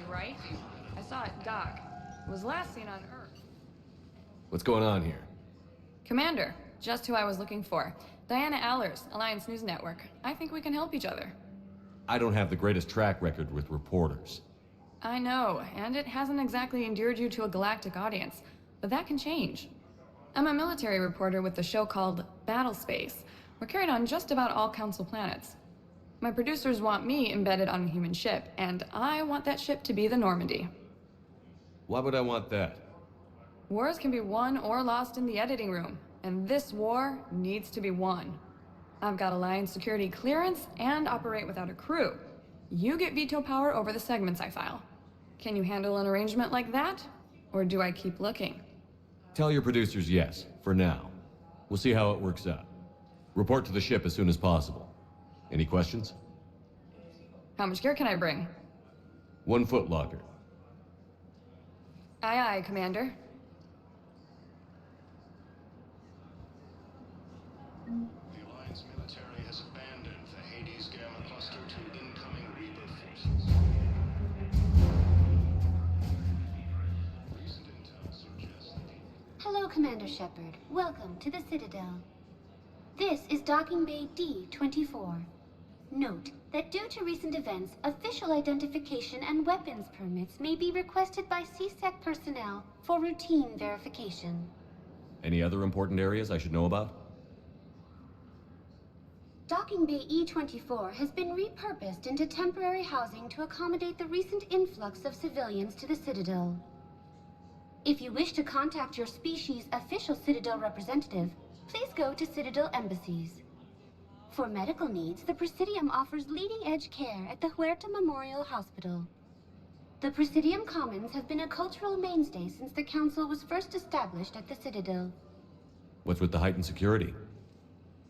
right? I saw it dock. It was last seen on Earth. What's going on here? Commander, just who I was looking for. Diana Allers, Alliance News Network. I think we can help each other. I don't have the greatest track record with reporters. I know, and it hasn't exactly endeared you to a galactic audience, but that can change. I'm a military reporter with the show called Battle Space. We're carried on just about all Council planets. My producers want me embedded on a human ship, and I want that ship to be the Normandy. Why would I want that? Wars can be won or lost in the editing room, and this war needs to be won. I've got Alliance security clearance and operate without a crew. You get veto power over the segments I file. Can you handle an arrangement like that? Or do I keep looking? Tell your producers yes, for now. We'll see how it works out. Report to the ship as soon as possible. Any questions? How much gear can I bring? 1 foot locker. Aye, aye, Commander. The Alliance military has abandoned the Hades Gamma cluster to incoming Reaper forces. Recent intel suggests that Hello, Commander Shepard. Welcome to the Citadel. This is Docking Bay D-24. Note that due to recent events, official identification and weapons permits may be requested by CSEC personnel for routine verification. Any other important areas I should know about? Docking Bay E-24 has been repurposed into temporary housing to accommodate the recent influx of civilians to the Citadel. If you wish to contact your species' official Citadel representative, please go to Citadel embassies. For medical needs, the Presidium offers leading-edge care at the Huerta Memorial Hospital. The Presidium Commons have been a cultural mainstay since the Council was first established at the Citadel. What's with the heightened security?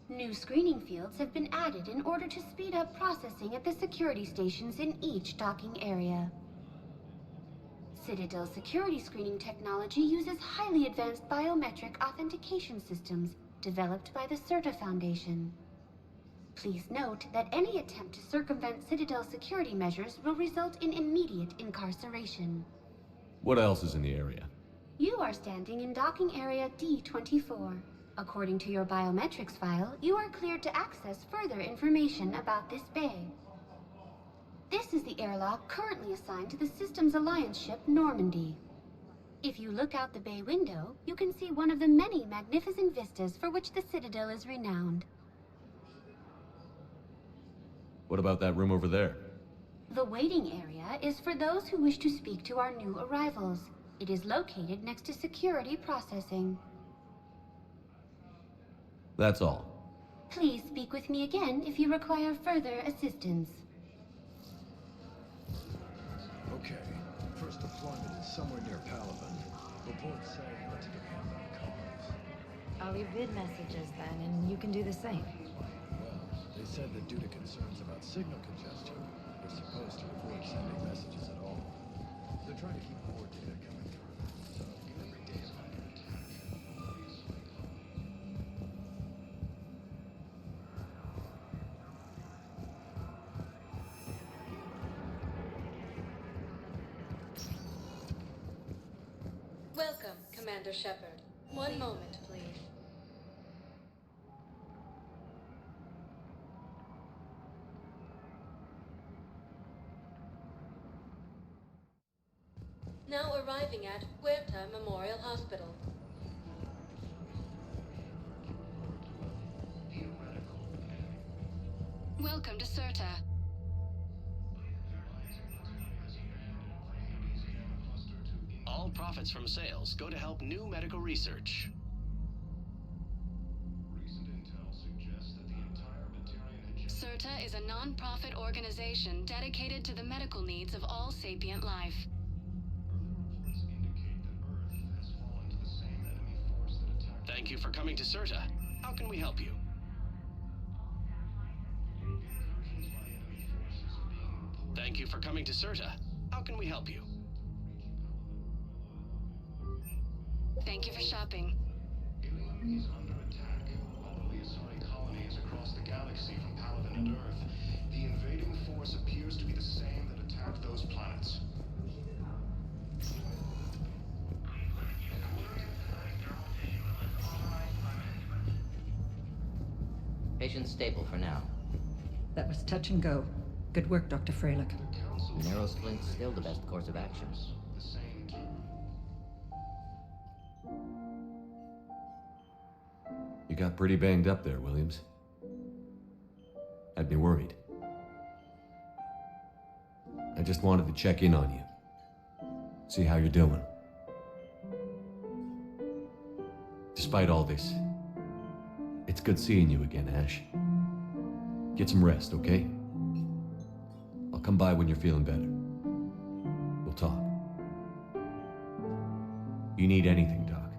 New screening fields have been added in order to speed up processing at the security stations in each docking area. Citadel security screening technology uses highly advanced biometric authentication systems developed by the CERTA Foundation. Please note that any attempt to circumvent Citadel security measures will result in immediate incarceration. What else is in the area? You are standing in docking area D-24. According to your biometrics file, you are cleared to access further information about this bay. This is the airlock currently assigned to the Systems Alliance ship Normandy. If you look out the bay window, you can see one of the many magnificent vistas for which the Citadel is renowned. What about that room over there? The waiting area is for those who wish to speak to our new arrivals. It is located next to security processing. That's all. Please speak with me again if you require further assistance. Okay, first deployment is somewhere near Palaven. Reports say not to depend on comms. I'll leave vid messages then, and you can do the same. Well, they said that due to concerns about signal congestion, they're supposed to avoid sending messages at all. They're trying to keep more data coming through, so every day is like it. Welcome, Commander Shepard. One moment, please. Now arriving at Huerta Memorial Hospital. Welcome to CERTA. All profits from sales go to help new medical research. recent intel suggests that the entire Batarian CERTA is a non-profit organization dedicated to the medical needs of all sapient life. reports indicate that Earth has fallen to the same enemy force that attacked. Thank you for coming to CERTA. How can we help you? Incursions by enemy forces are being reported. Thank you for coming to CERTA. How can we help you? Thank you for shopping. Ilium is under attack. Although the Asari colony is across the galaxy from Paladin and Earth, the invading force appears to be the same that attacked those planets. Location's stable for now. That was touch and go. Good work, Dr. Freilich. Narrow splint's still the best course of action. The same time. You got pretty banged up there, Williams. Had me worried. I just wanted to check in on you. See how you're doing. Despite all this, it's good seeing you again, Ash. Get some rest, okay? I'll come by when you're feeling better. We'll talk. You need anything, Doc,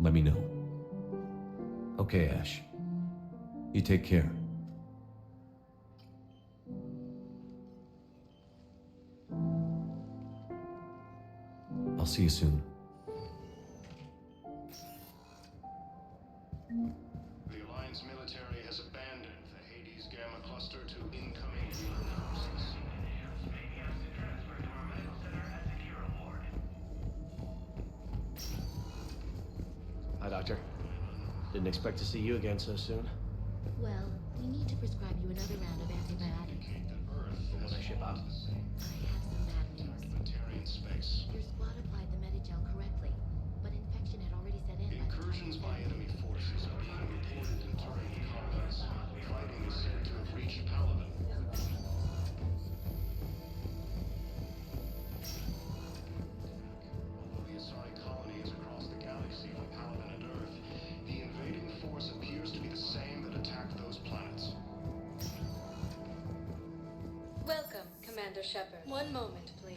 let me know. Okay, Ash. You take care. I'll see you soon. The Alliance military has abandoned the Hades Gamma cluster to incoming Reaper forces. Hi, Doctor. Didn't expect to see you again so soon. Well, we need to prescribe you another round of antibiotics. When will I ship out? I have some bad news. Planetarian space. Your squad applied the Medigel correctly, but infection had already set in. Incursions by enemy forces are being reported in terrain colonies. Fighting is said to have reached Paladin. Although the Asari colony is across the galaxy from Paladin and Earth, the invading force appears to be the same that attacked those planets. Welcome, Commander Shepard. One moment, please.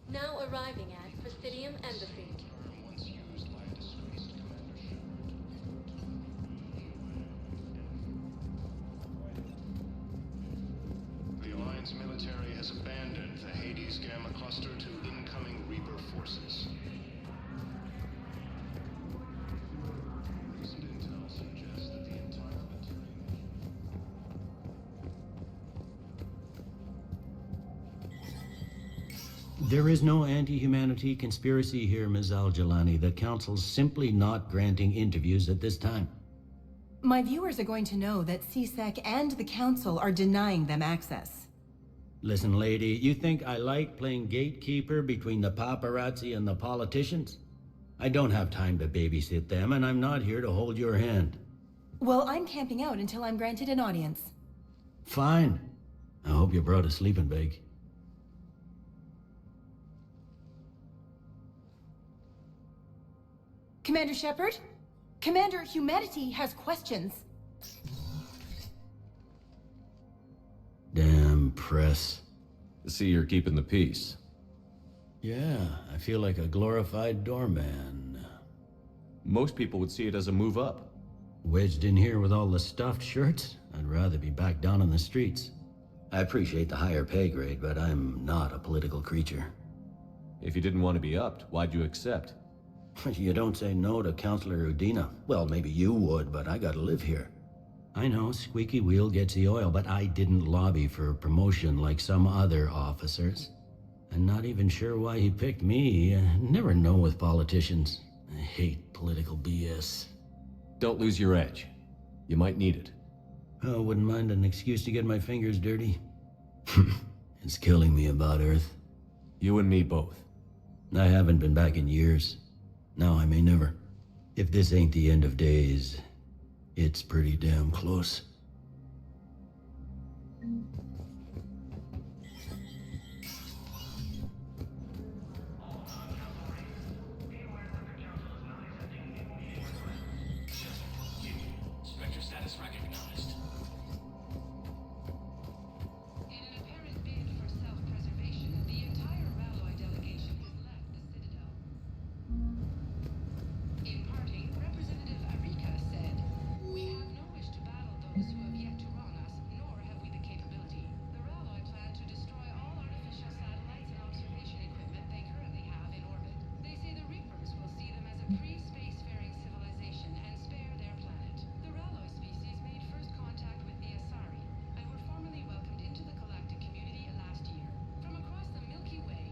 Now arriving at Presidium Embassy. Term once used by a disgraced Commander Shepard. The Alliance military has abandoned the Hades Gamma cluster to incoming Reaper forces. Recent intel suggests that the entire material... There is no anti-humanity conspiracy here, Ms. Al-Jalani. The Council's simply not granting interviews at this time. My viewers are going to know that CSEC and the Council are denying them access. Listen, lady, you think I like playing gatekeeper between the paparazzi and the politicians? I don't have time to babysit them, and I'm not here to hold your hand. Well, I'm camping out until I'm granted an audience. Fine. I hope you brought a sleeping bag. Commander Shepard? Commander, humanity has questions. Damn press. See, you're keeping the peace. Yeah, I feel like a glorified doorman. Most people would see it as a move up. Wedged in here with all the stuffed shirts? I'd rather be back down on the streets. I appreciate the higher pay grade, but I'm not a political creature. If you didn't want to be upped, why'd you accept? You don't say no to Counselor Udina. Well, maybe you would, but I gotta live here. I know, squeaky wheel gets the oil, but I didn't lobby for promotion like some other officers. I'm not even sure why he picked me. Never know with politicians. I hate political BS. Don't lose your edge. You might need it. Oh, wouldn't mind an excuse to get my fingers dirty. It's killing me about Earth. You and me both. I haven't been back in years. Now I may never. If this ain't the end of days, it's pretty damn close. Spectre status recognized. In an apparent bid for self-preservation, the entire Ralloy delegation has left the Citadel. In parting, Representative Arika said, "We have no wish to battle those who have yet to wrong us, nor have we the capability. The Ralloy plan to destroy all artificial satellites and observation equipment they currently have in orbit. They say the Reapers will see them as a pre-spacefaring civilization and spare their planet. The Ralloy species made first contact with the Asari and were formally welcomed into the galactic community last year. From across the Milky Way,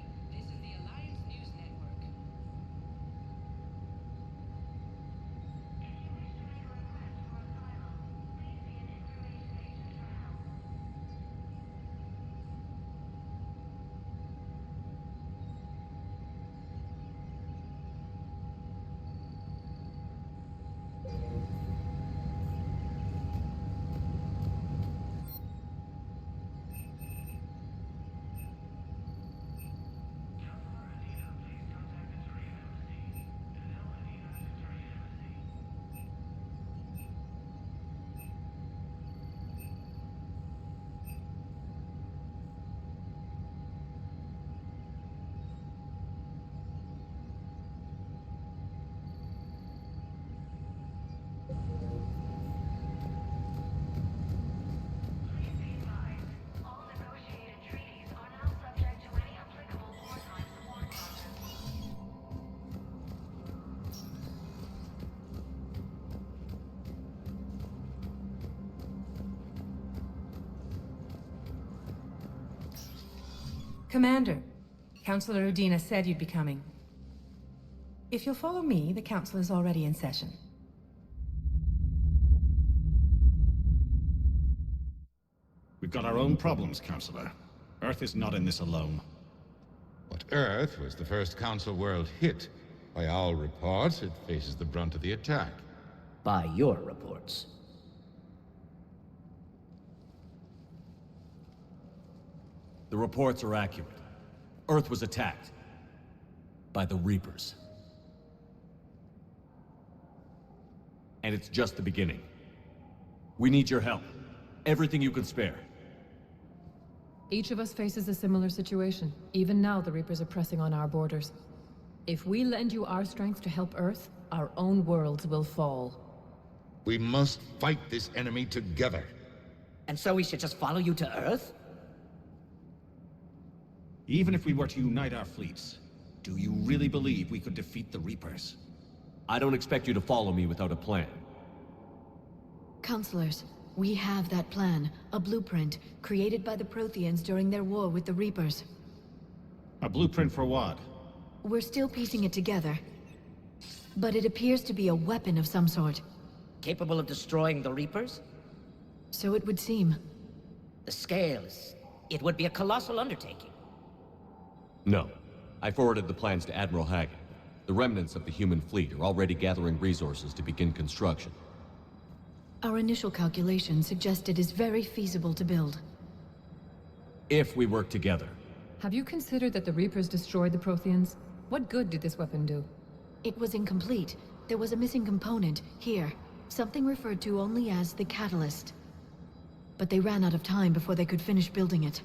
Commander, Councilor Udina said you'd be coming. If you'll follow me, the council is already in session. We've got our own problems, Councilor. Earth is not in this alone. But Earth was the first Council world hit. By all reports, it faces the brunt of the attack. By your reports. The reports are accurate. Earth was attacked. By the Reapers. And it's just the beginning. We need your help. Everything you can spare. Each of us faces a similar situation. Even now, the Reapers are pressing on our borders. If we lend you our strength to help Earth, our own worlds will fall. We must fight this enemy together. And so we should just follow you to Earth? Even if we were to unite our fleets, do you really believe we could defeat the Reapers? I don't expect you to follow me without a plan. Counselors, we have that plan. A blueprint, created by the Protheans during their war with the Reapers. A blueprint for what? We're still piecing it together. But it appears to be a weapon of some sort. Capable of destroying the Reapers? So it would seem. The scales. It would be a colossal undertaking. No. I forwarded the plans to Admiral Hagen. The remnants of the human fleet are already gathering resources to begin construction. Our initial calculations suggest it is very feasible to build. If we work together. Have you considered that the Reapers destroyed the Protheans? What good did this weapon do? It was incomplete. There was a missing component, here. Something referred to only as the catalyst. But they ran out of time before they could finish building it.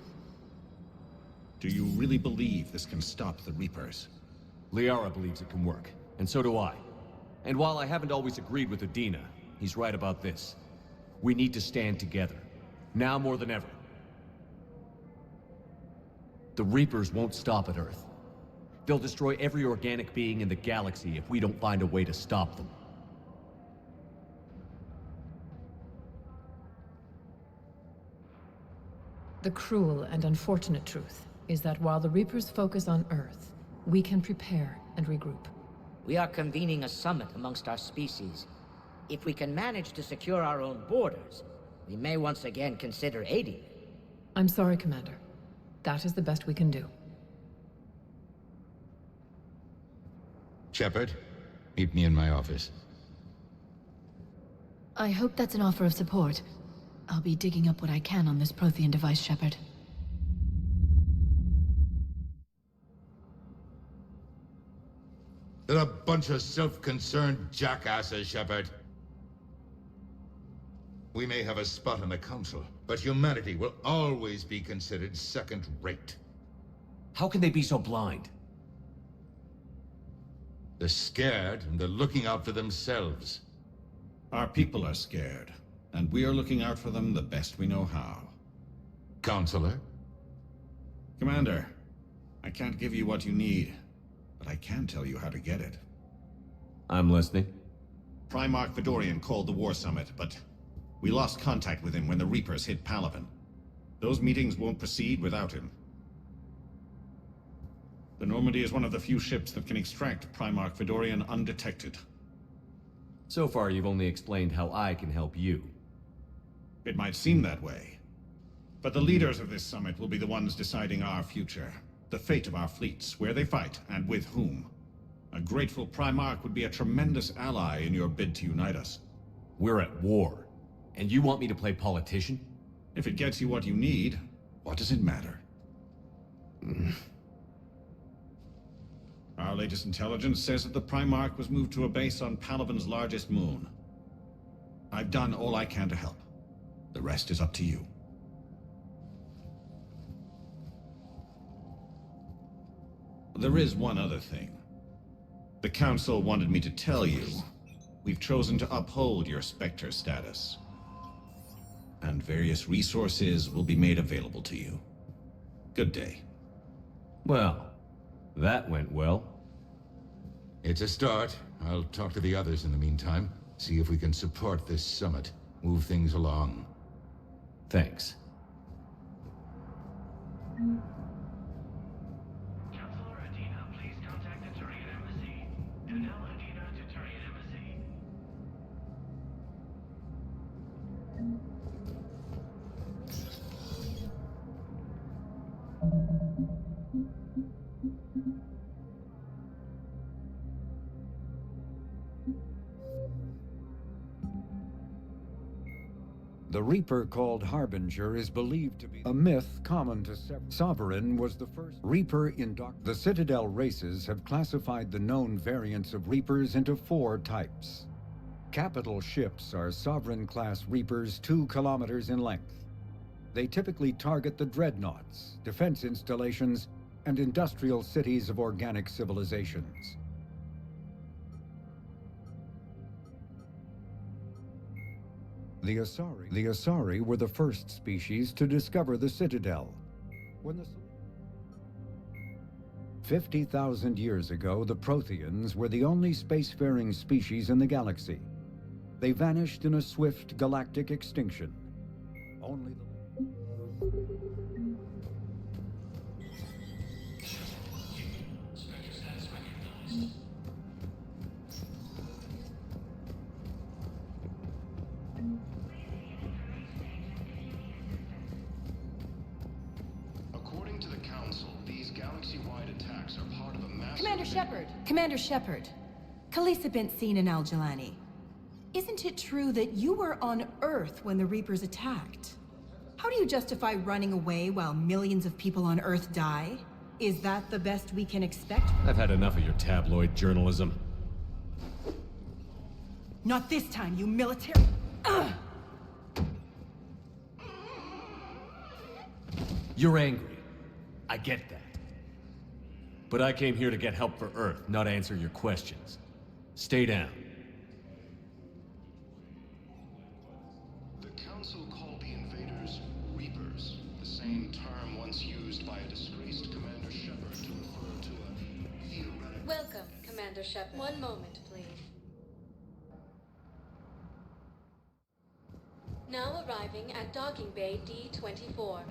Do you really believe this can stop the Reapers? Liara believes it can work, and so do I. And while I haven't always agreed with Udina, he's right about this. We need to stand together. Now more than ever. The Reapers won't stop at Earth. They'll destroy every organic being in the galaxy if we don't find a way to stop them. The cruel and unfortunate truth is that while the Reapers focus on Earth, we can prepare and regroup. We are convening a summit amongst our species. If we can manage to secure our own borders, we may once again consider aiding you. I'm sorry, Commander. That is the best we can do. Shepard, meet me in my office. I hope that's an offer of support. I'll be digging up what I can on this Prothean device, Shepard. They're a bunch of self-concerned jackasses, Shepard. We may have a spot on the Council, but humanity will always be considered second-rate. How can they be so blind? They're scared, and they're looking out for themselves. Our people are scared, and we are looking out for them the best we know how. Counselor? Commander, I can't give you what you need, but I can tell you how to get it. I'm listening. Primarch Fedorian called the War Summit, but we lost contact with him when the Reapers hit Palaven. Those meetings won't proceed without him. The Normandy is one of the few ships that can extract Primarch Fedorian undetected. So far, you've only explained how I can help you. It might seem that way. But the leaders of this summit will be the ones deciding our future. The fate of our fleets, where they fight, and with whom. A grateful Primarch would be a tremendous ally in your bid to unite us. We're at war. And you want me to play politician? If it gets you what you need, what does it matter? Our latest intelligence says that the Primarch was moved to a base on Palaven's largest moon. I've done all I can to help. The rest is up to you. There is one other thing. The Council wanted me to tell you, we've chosen to uphold your Spectre status. And various resources will be made available to you. Good day. Well, that went well. It's a start. I'll talk to the others in the meantime. See if we can support this summit. Move things along. Thanks. The Reaper called Harbinger is believed to be a myth common to Sovereign was the first Reaper in The Citadel races have classified the known variants of Reapers into 4 types. Capital ships are Sovereign-class Reapers 2 kilometers in length. They typically target the dreadnoughts, defense installations, and industrial cities of organic civilizations. The Asari were the first species to discover the Citadel. 50,000 years ago, the Protheans were the only spacefaring species in the galaxy. They vanished in a swift galactic extinction. Only the... According to the Council, these galaxy-wide attacks are part of a massive... Commander Shepard! Commander Shepard! Khalisah bint Seen al-Jalani. Isn't it true that you were on Earth when the Reapers attacked? How do you justify running away while millions of people on Earth die? Is that the best we can expect? I've had enough of your tabloid journalism. Not this time, you military... Ugh! You're angry. I get that. But I came here to get help for Earth, not answer your questions. Stay down. The Council called the invaders Reapers, the same term once used by a disgraced Commander Shepard to refer to a theoretical... Welcome, Commander Shepard. One moment, please. Now arriving at Docking Bay D-24.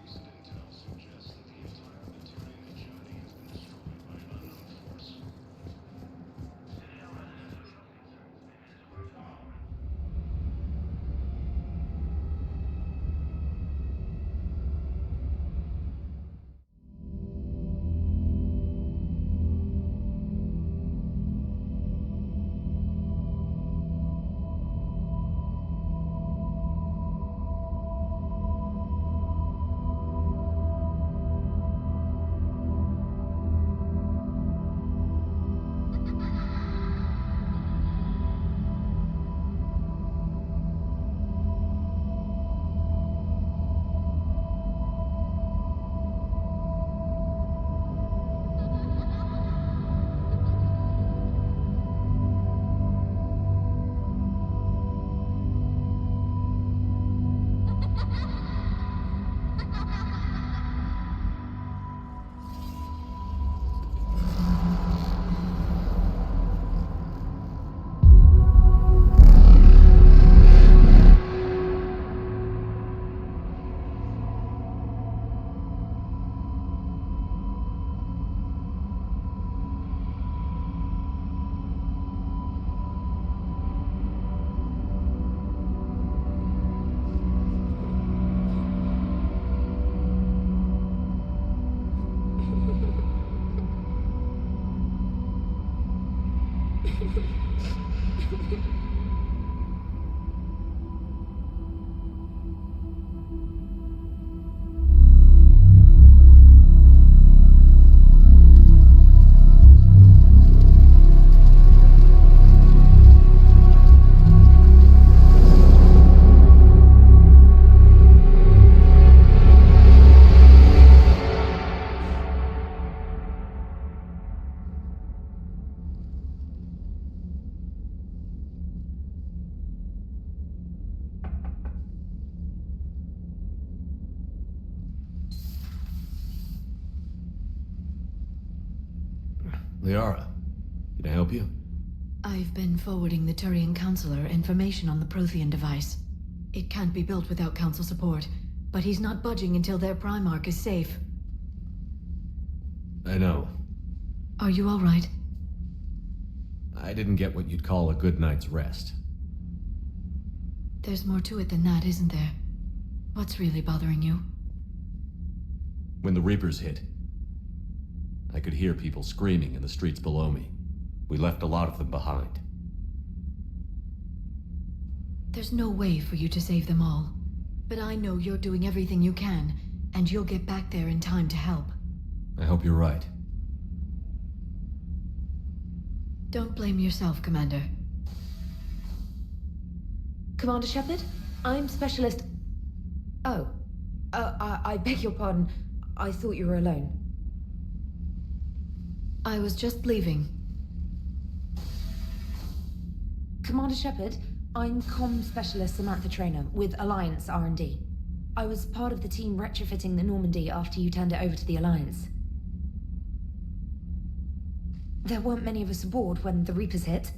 Recent intel suggests that the entire material hegemony has been destroyed by an unknown force. Liara, can I help you? I've been forwarding the Turian Counselor information on the Prothean device. It can't be built without Council support, but he's not budging until their Primarch is safe. I know. Are you all right? I didn't get what you'd call a good night's rest. There's more to it than that, isn't there? What's really bothering you? When the Reapers hit, I could hear people screaming in the streets below me. We left a lot of them behind. There's no way for you to save them all. But I know you're doing everything you can, and you'll get back there in time to help. I hope you're right. Don't blame yourself, Commander. Commander Shepard? I'm Specialist... Oh. I beg your pardon. I thought you were alone. I was just leaving. Commander Shepard, I'm Comm Specialist Samantha Traynor with Alliance R&D. I was part of the team retrofitting the Normandy after you turned it over to the Alliance. There weren't many of us aboard when the Reapers hit.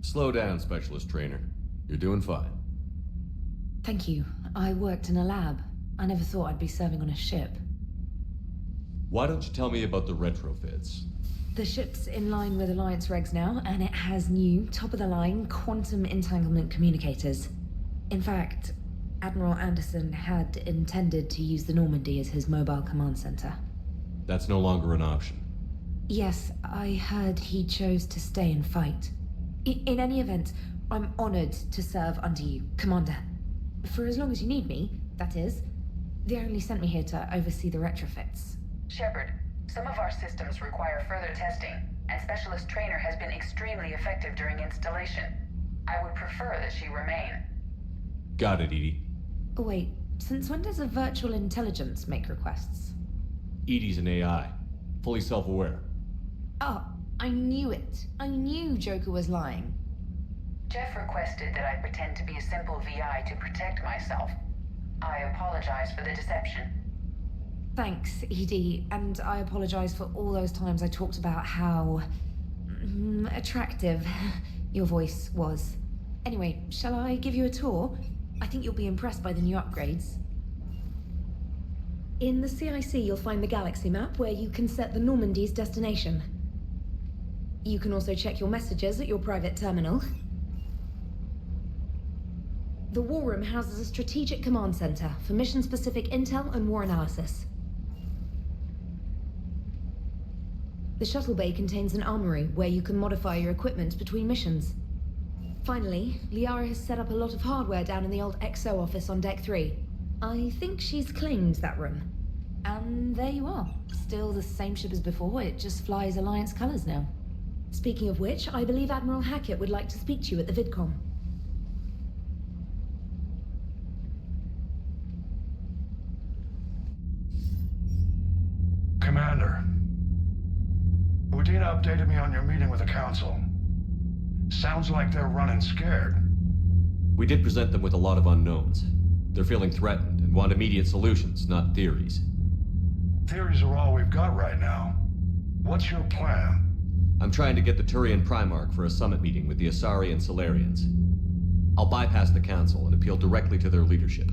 Slow down, Specialist Trainer. You're doing fine. Thank you. I worked in a lab. I never thought I'd be serving on a ship. Why don't you tell me about the retrofits? The ship's in line with Alliance regs now, and it has new, top-of-the-line, quantum entanglement communicators. In fact, Admiral Anderson had intended to use the Normandy as his mobile command center. That's no longer an option. Yes, I heard he chose to stay and fight. In any event, I'm honored to serve under you, Commander. For as long as you need me, that is. They only sent me here to oversee the retrofits. Shepard, some of our systems require further testing, and Specialist Trainer has been extremely effective during installation. I would prefer that she remain. Got it, Edie. Wait, since when does a virtual intelligence make requests? Edie's an AI. Fully self-aware. Oh, I knew it. I knew Joker was lying. Jeff requested that I pretend to be a simple VI to protect myself. I apologize for the deception. Thanks, Edie, and I apologize for all those times I talked about how... attractive your voice was. Anyway, shall I give you a tour? I think you'll be impressed by the new upgrades. In the CIC, you'll find the galaxy map where you can set the Normandy's destination. You can also check your messages at your private terminal. The War Room houses a strategic command center for mission-specific intel and war analysis. The shuttle bay contains an armory where you can modify your equipment between missions. Finally, Liara has set up a lot of hardware down in the old XO office on Deck 3. I think she's claimed that room. And there you are. Still the same ship as before, it just flies Alliance colors now. Speaking of which, I believe Admiral Hackett would like to speak to you at the VidCom. Commander, Udina updated me on your meeting with the Council. Sounds like they're running scared. We did present them with a lot of unknowns. They're feeling threatened and want immediate solutions, not theories. Theories are all we've got right now. What's your plan? I'm trying to get the Turian Primarch for a summit meeting with the Asari and Solarians. I'll bypass the Council and appeal directly to their leadership.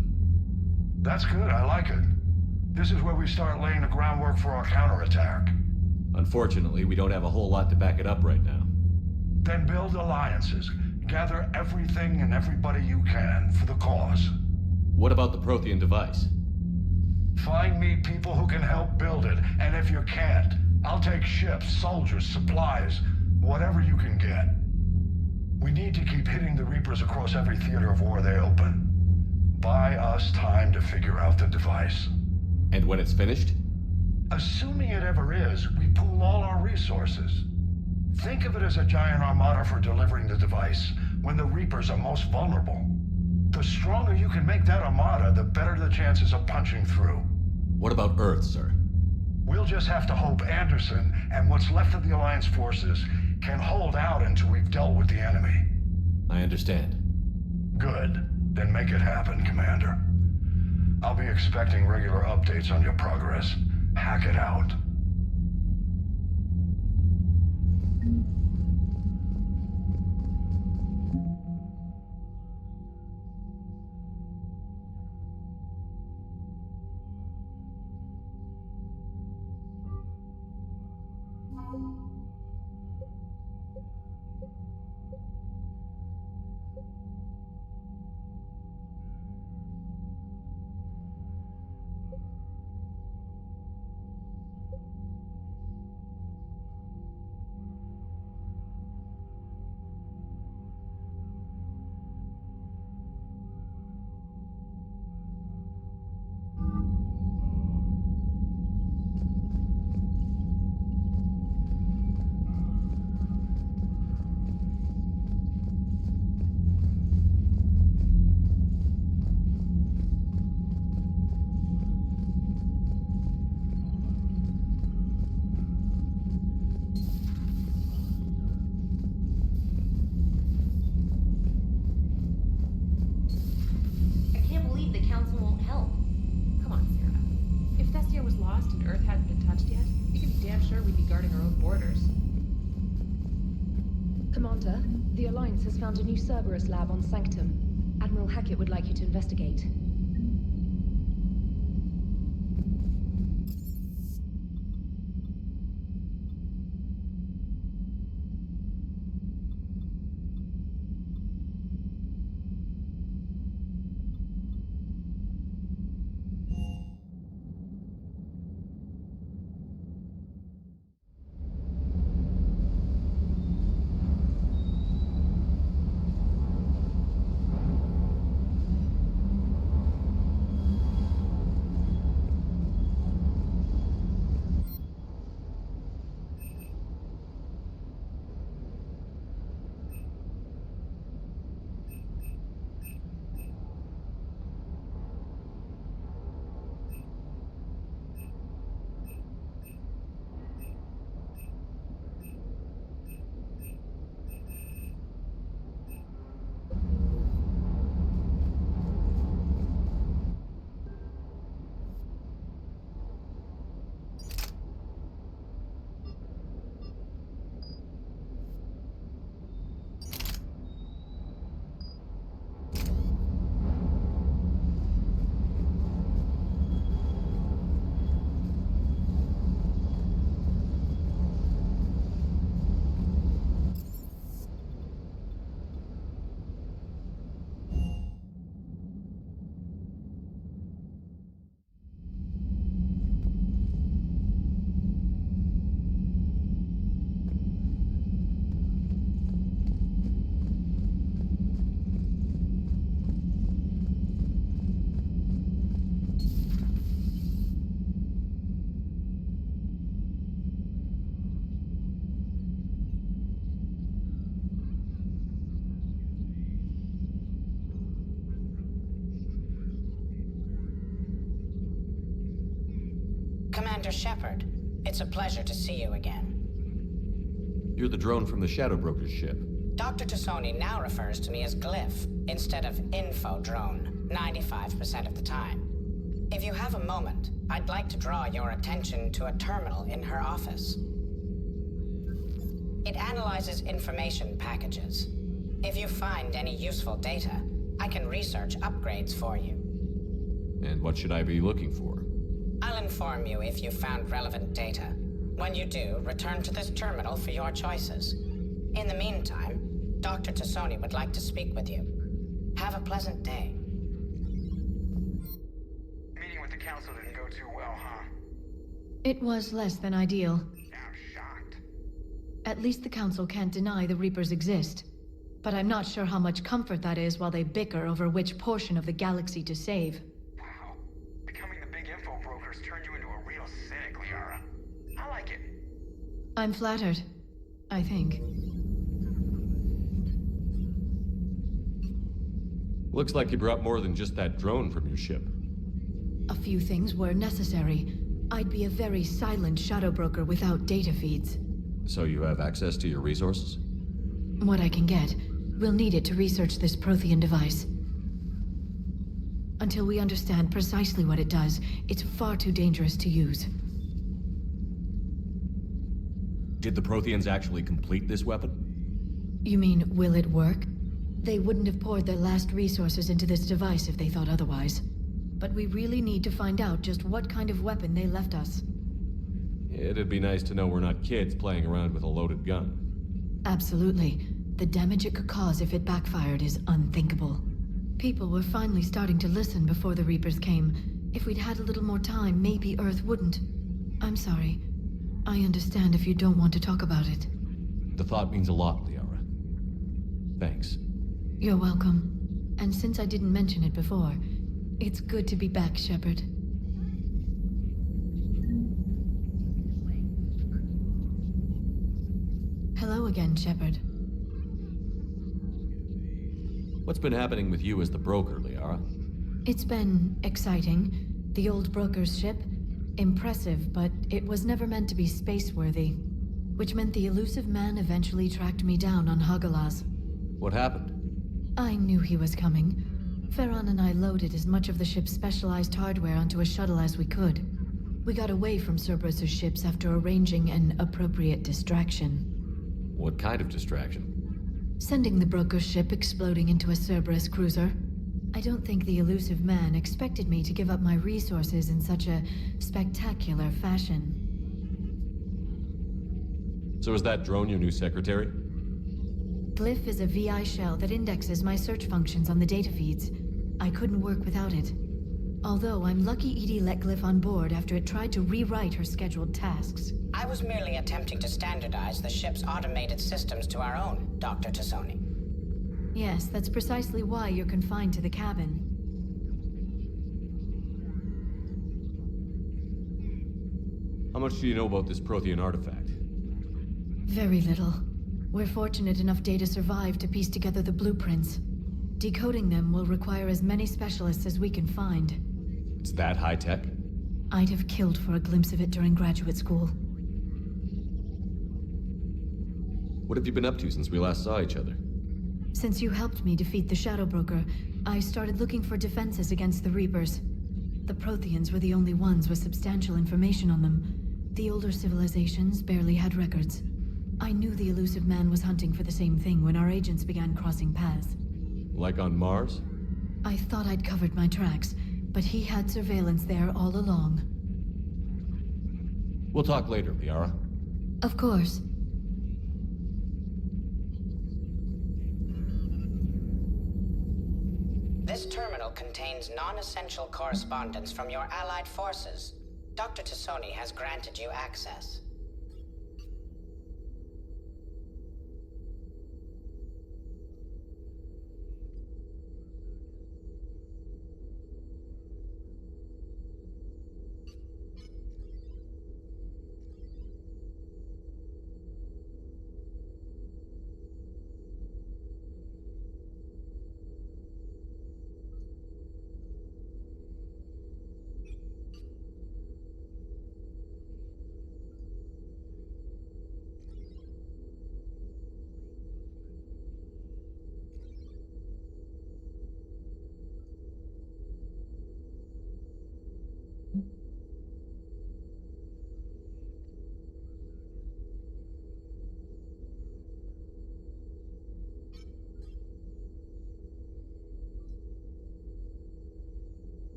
That's good, I like it. This is where we start laying the groundwork for our counterattack. Unfortunately, we don't have a whole lot to back it up right now. Then build alliances. Gather everything and everybody you can for the cause. What about the Prothean device? Find me people who can help build it, and if you can't, I'll take ships, soldiers, supplies, whatever you can get. We need to keep hitting the Reapers across every theater of war they open. Buy us time to figure out the device. And when it's finished? Assuming it ever is, we pool all our resources. Think of it as a giant armada for delivering the device when the Reapers are most vulnerable. The stronger you can make that armada, the better the chances of punching through. What about Earth, sir? We'll just have to hope Anderson and what's left of the Alliance forces can hold out until we've dealt with the enemy. I understand. Good. Then make it happen, Commander. I'll be expecting regular updates on your progress. Hack it out. we'd be guarding our own borders. Commander, the Alliance has found a new Cerberus lab on Sanctum. Admiral Hackett would like you to investigate. Commander Shepard, it's a pleasure to see you again. You're the drone from the Shadow Broker's ship. Dr. Tassoni now refers to me as Glyph instead of Info Drone, 95% of the time. If you have a moment, I'd like to draw your attention to a terminal in her office. It analyzes information packages. If you find any useful data, I can research upgrades for you. And what should I be looking for? I'll inform you if you've found relevant data. When you do, return to this terminal for your choices. In the meantime, Dr. Tassoni would like to speak with you. Have a pleasant day. Meeting with the council didn't go too well, huh? It was less than ideal. I'm shocked. At least the council can't deny the Reapers exist. But I'm not sure how much comfort that is while they bicker over which portion of the galaxy to save. Wow. Becoming the big info brokers turned you into a real cynic, Liara. I like it. I'm flattered. I think. Looks like you brought more than just that drone from your ship. A few things were necessary. I'd be a very silent shadow broker without data feeds. So you have access to your resources? What I can get. We'll need it to research this Prothean device. Until we understand precisely what it does, it's far too dangerous to use. Did the Protheans actually complete this weapon? You mean, will it work? They wouldn't have poured their last resources into this device if they thought otherwise. But we really need to find out just what kind of weapon they left us. It'd be nice to know we're not kids playing around with a loaded gun. Absolutely. The damage it could cause if it backfired is unthinkable. People were finally starting to listen before the Reapers came. If we'd had a little more time, maybe Earth wouldn't. I'm sorry. I understand if you don't want to talk about it. The thought means a lot, Liara. Thanks. You're welcome. And since I didn't mention it before, it's good to be back, Shepard. Hello again, Shepard. What's been happening with you as the broker, Liara? It's been exciting. The old broker's ship, impressive, but it was never meant to be space-worthy. Which meant the elusive man eventually tracked me down on Hagalaz. What happened? I knew he was coming. Ferran and I loaded as much of the ship's specialized hardware onto a shuttle as we could. We got away from Cerberus' ships after arranging an appropriate distraction. What kind of distraction? Sending the broker ship exploding into a Cerberus cruiser. I don't think the elusive man expected me to give up my resources in such a spectacular fashion. So is that drone your new secretary? Glyph is a VI shell that indexes my search functions on the data feeds. I couldn't work without it. Although I'm lucky Edie let Glyph on board after it tried to rewrite her scheduled tasks. I was merely attempting to standardize the ship's automated systems to our own, Dr. Tassoni. Yes, that's precisely why you're confined to the cabin. How much do you know about this Prothean artifact? Very little. We're fortunate enough Data survived to piece together the blueprints. Decoding them will require as many specialists as we can find. It's that high-tech? I'd have killed for a glimpse of it during graduate school. What have you been up to since we last saw each other? Since you helped me defeat the Shadow Broker, I started looking for defenses against the Reapers. The Protheans were the only ones with substantial information on them. The older civilizations barely had records. I knew the elusive man was hunting for the same thing when our agents began crossing paths. Like on Mars? I thought I'd covered my tracks, but he had surveillance there all along. We'll talk later, Liara. Of course. This terminal contains non-essential correspondence from your allied forces. Dr. Tassoni has granted you access.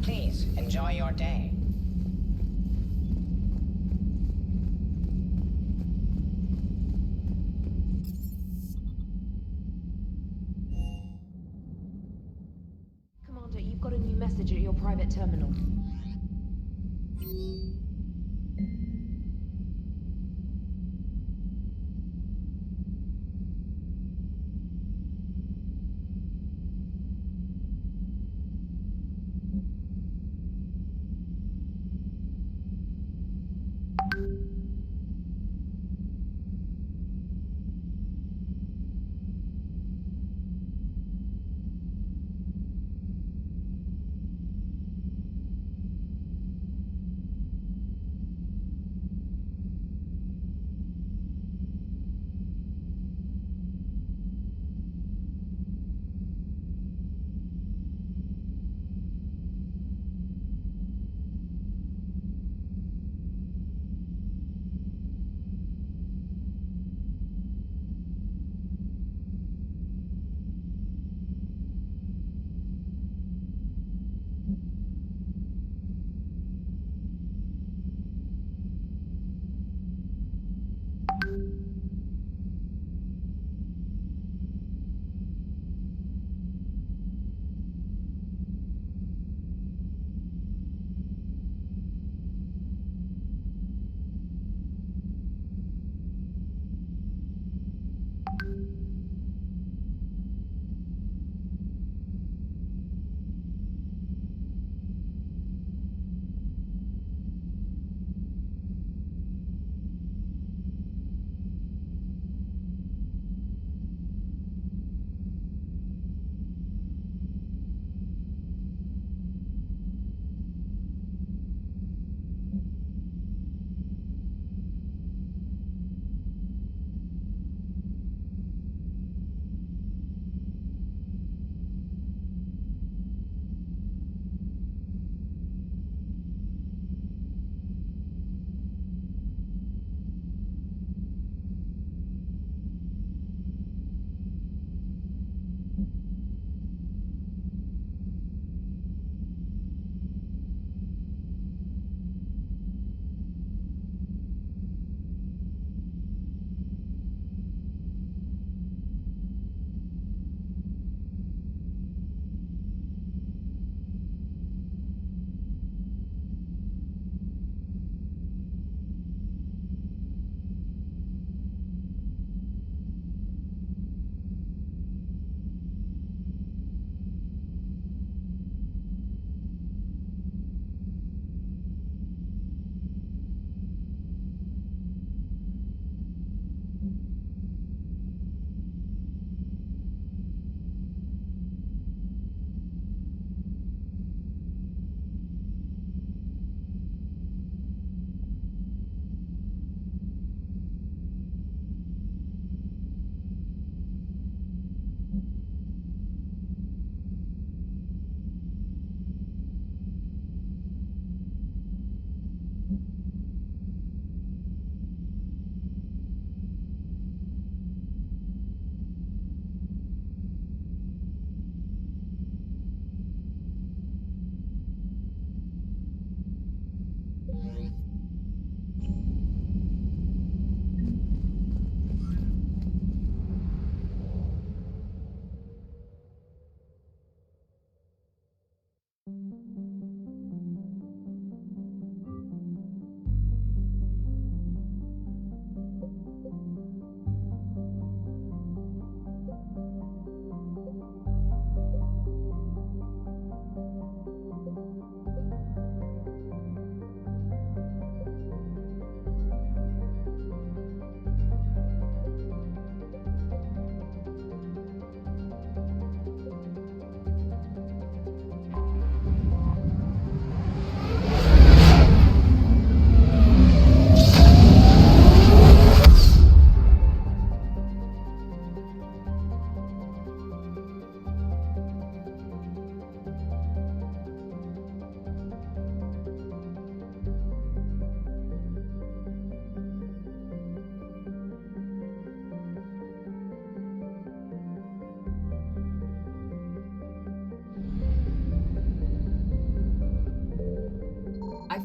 Please, enjoy your day. Commander, you've got a new message at your private terminal.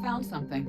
found something.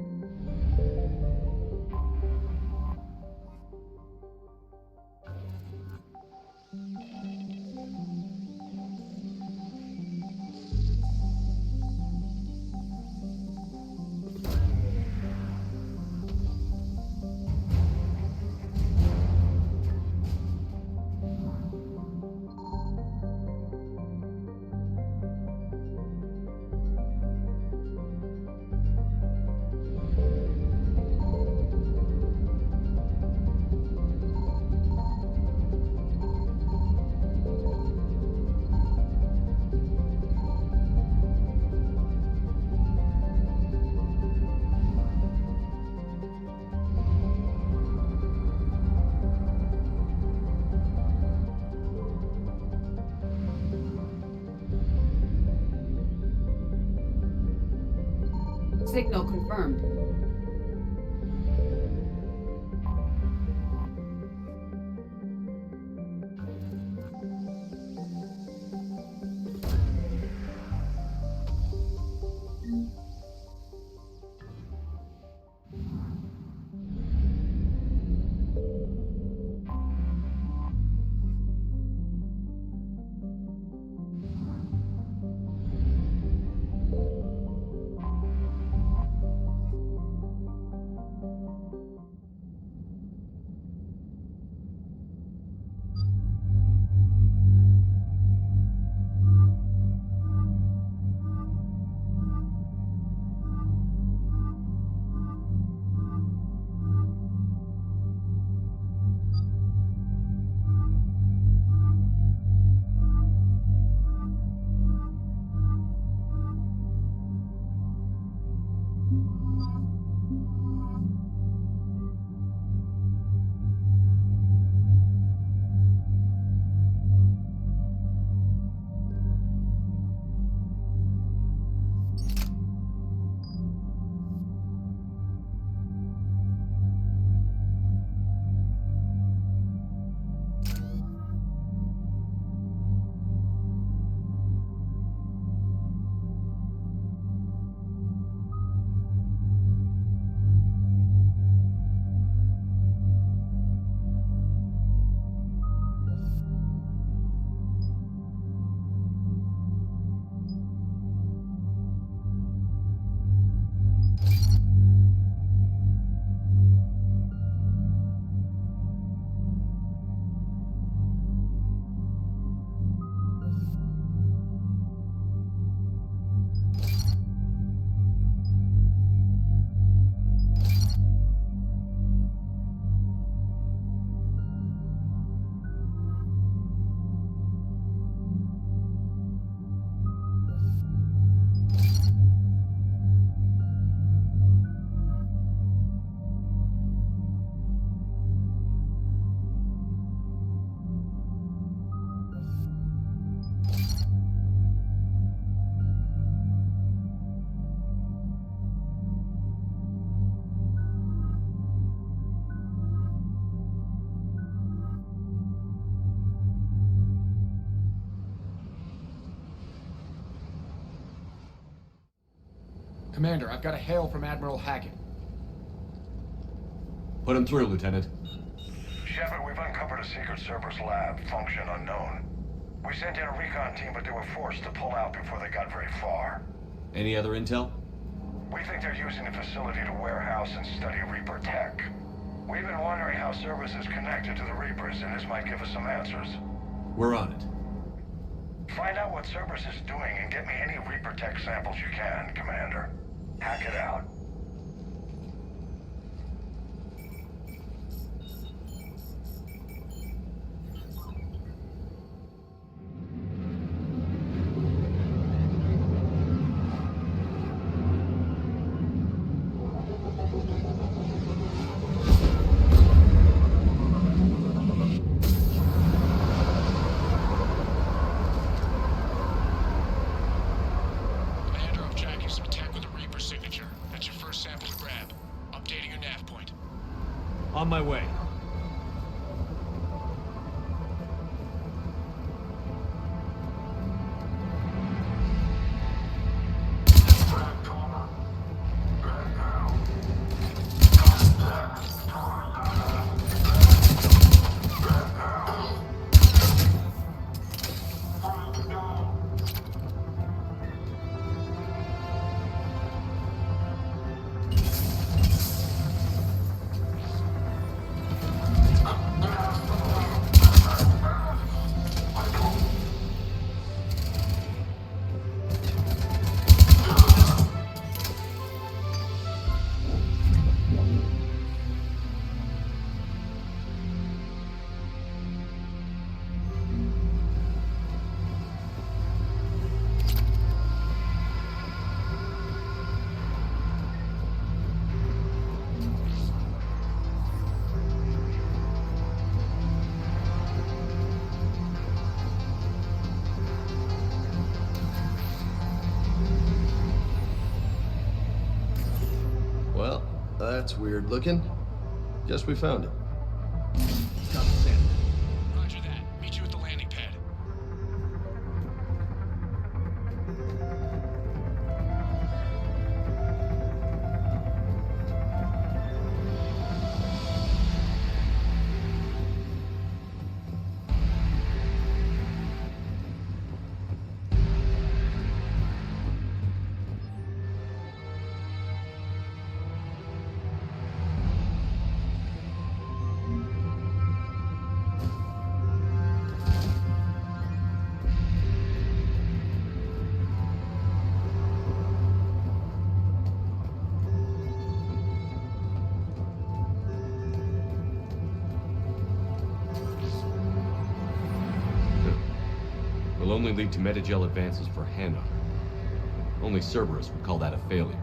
Signal confirmed. Commander, I've got a hail from Admiral Hackett. Put him through, Lieutenant. Shepard, we've uncovered a secret Cerberus lab, function unknown. We sent in a recon team, but they were forced to pull out before they got very far. Any other intel? We think they're using the facility to warehouse and study Reaper tech. We've been wondering how Cerberus is connected to the Reapers, and this might give us some answers. We're on it. Find out what Cerberus is doing and get me any Reaper tech samples you can, Commander. Hack it out. On my way. That's weird looking. Guess we found it. Got the sample. Roger that. Meet you at the landing pad. Will only lead to metagel advances for Hannah. Only Cerberus would call that a failure.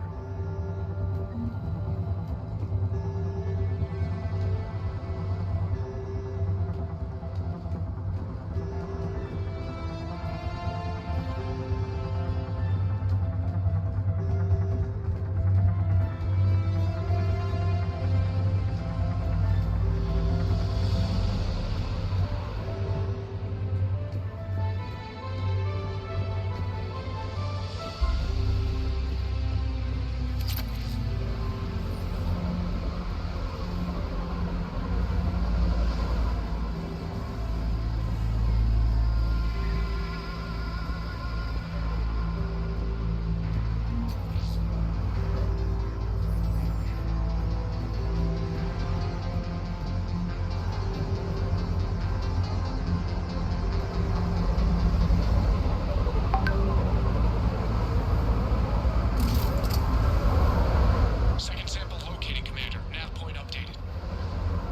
Second sample located, Commander. Nav point updated.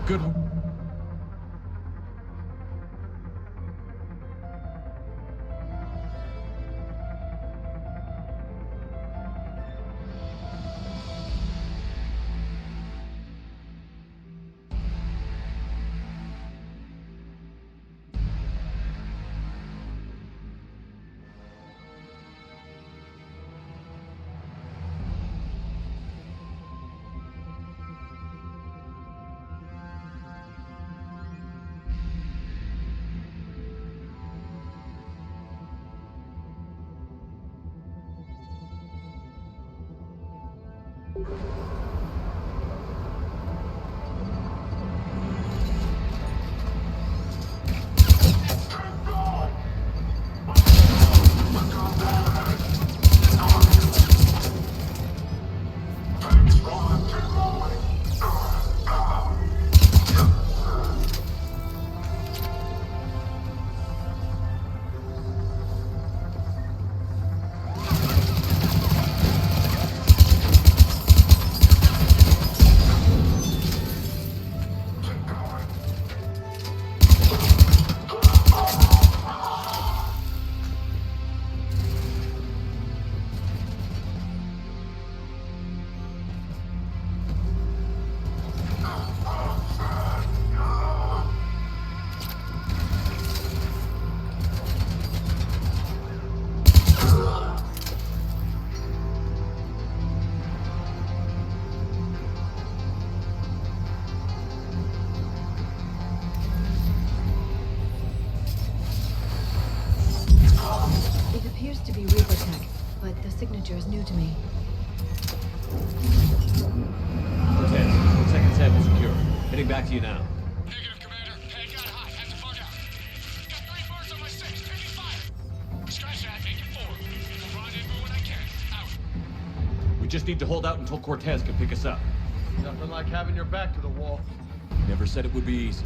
Good. To be Reaper tech, but the signature is new to me. Cortez, second sample secure. Heading back to you now. Negative, Commander. Pad got hot. Have to bug out. Got 3 birds on my 6. Taking fire. Scratch that. Make it 4. I'll rendezvous when I can. Out. We just need to hold out until Cortez can pick us up. Nothing like having your back to the wall. Never said it would be easy.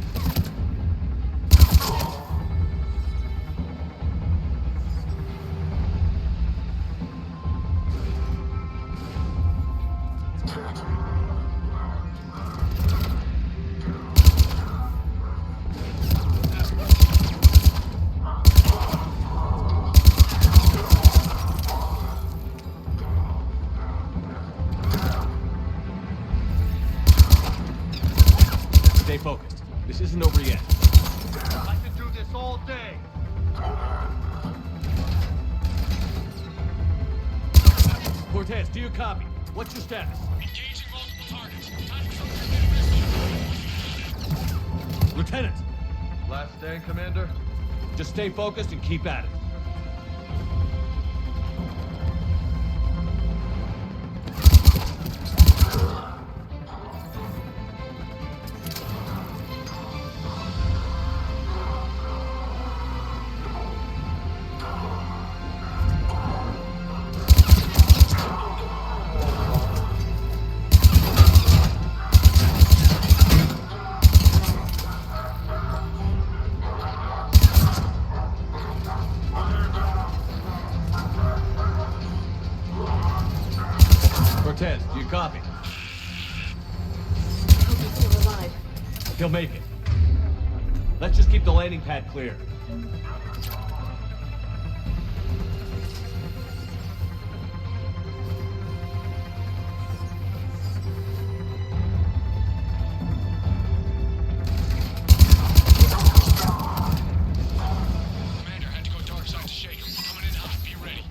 Stay focused. This isn't over yet. I could do this all day. Cortez, do you copy? What's your status? Engaging multiple targets. Time Lieutenant! Last stand, Commander? Just stay focused and keep at it. Cortez, do you copy? Hope he's still alive. He'll make it. Let's just keep the landing pad clear. Commander, had to go dark side to shake him. Coming in hot. Be ready.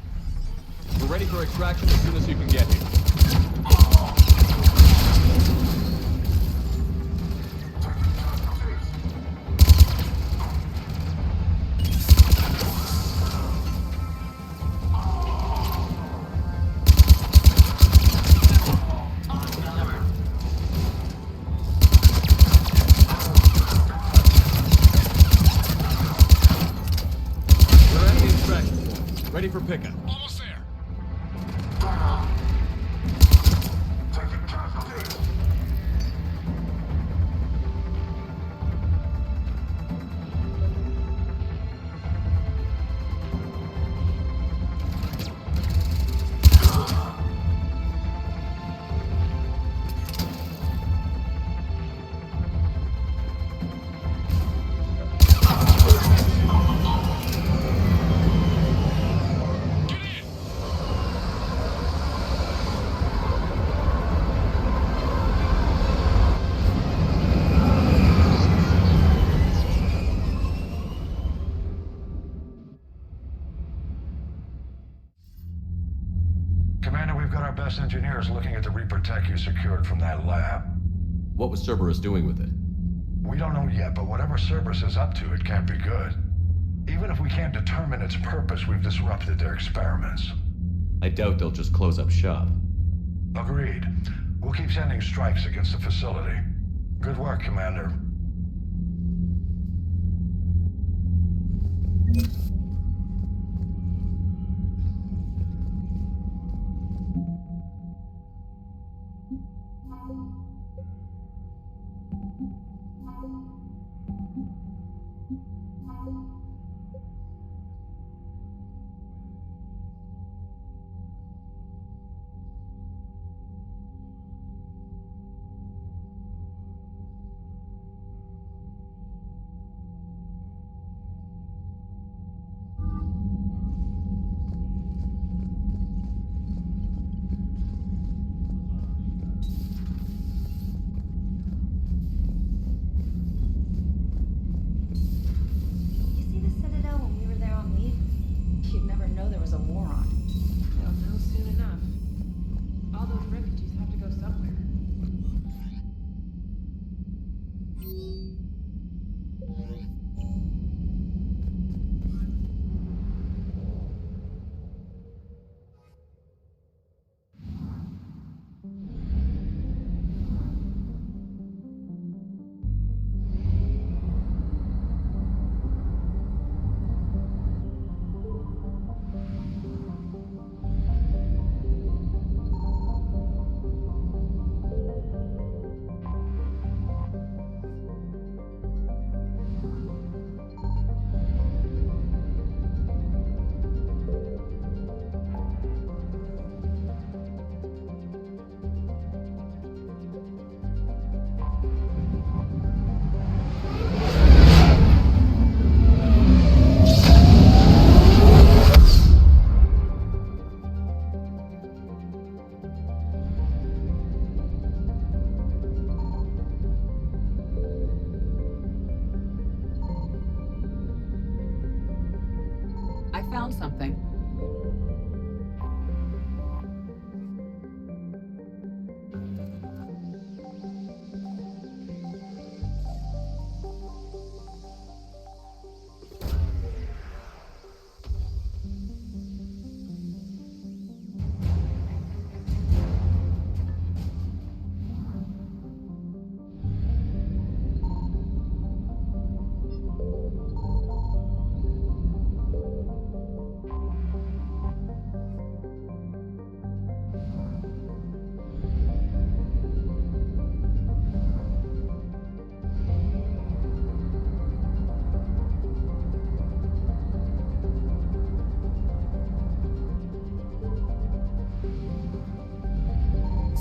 We're ready for extraction as soon as you can get here. We're at the extraction point. Ready for pickup. Almost there. Commander, we've got our best engineers looking at the Reaper tech you secured from that lab. What was Cerberus doing with it? We don't know yet, but whatever Cerberus is up to, it can't be good. Even if we can't determine its purpose, we've disrupted their experiments. I doubt they'll just close up shop. Agreed. We'll keep sending strikes against the facility. Good work, Commander. I found something.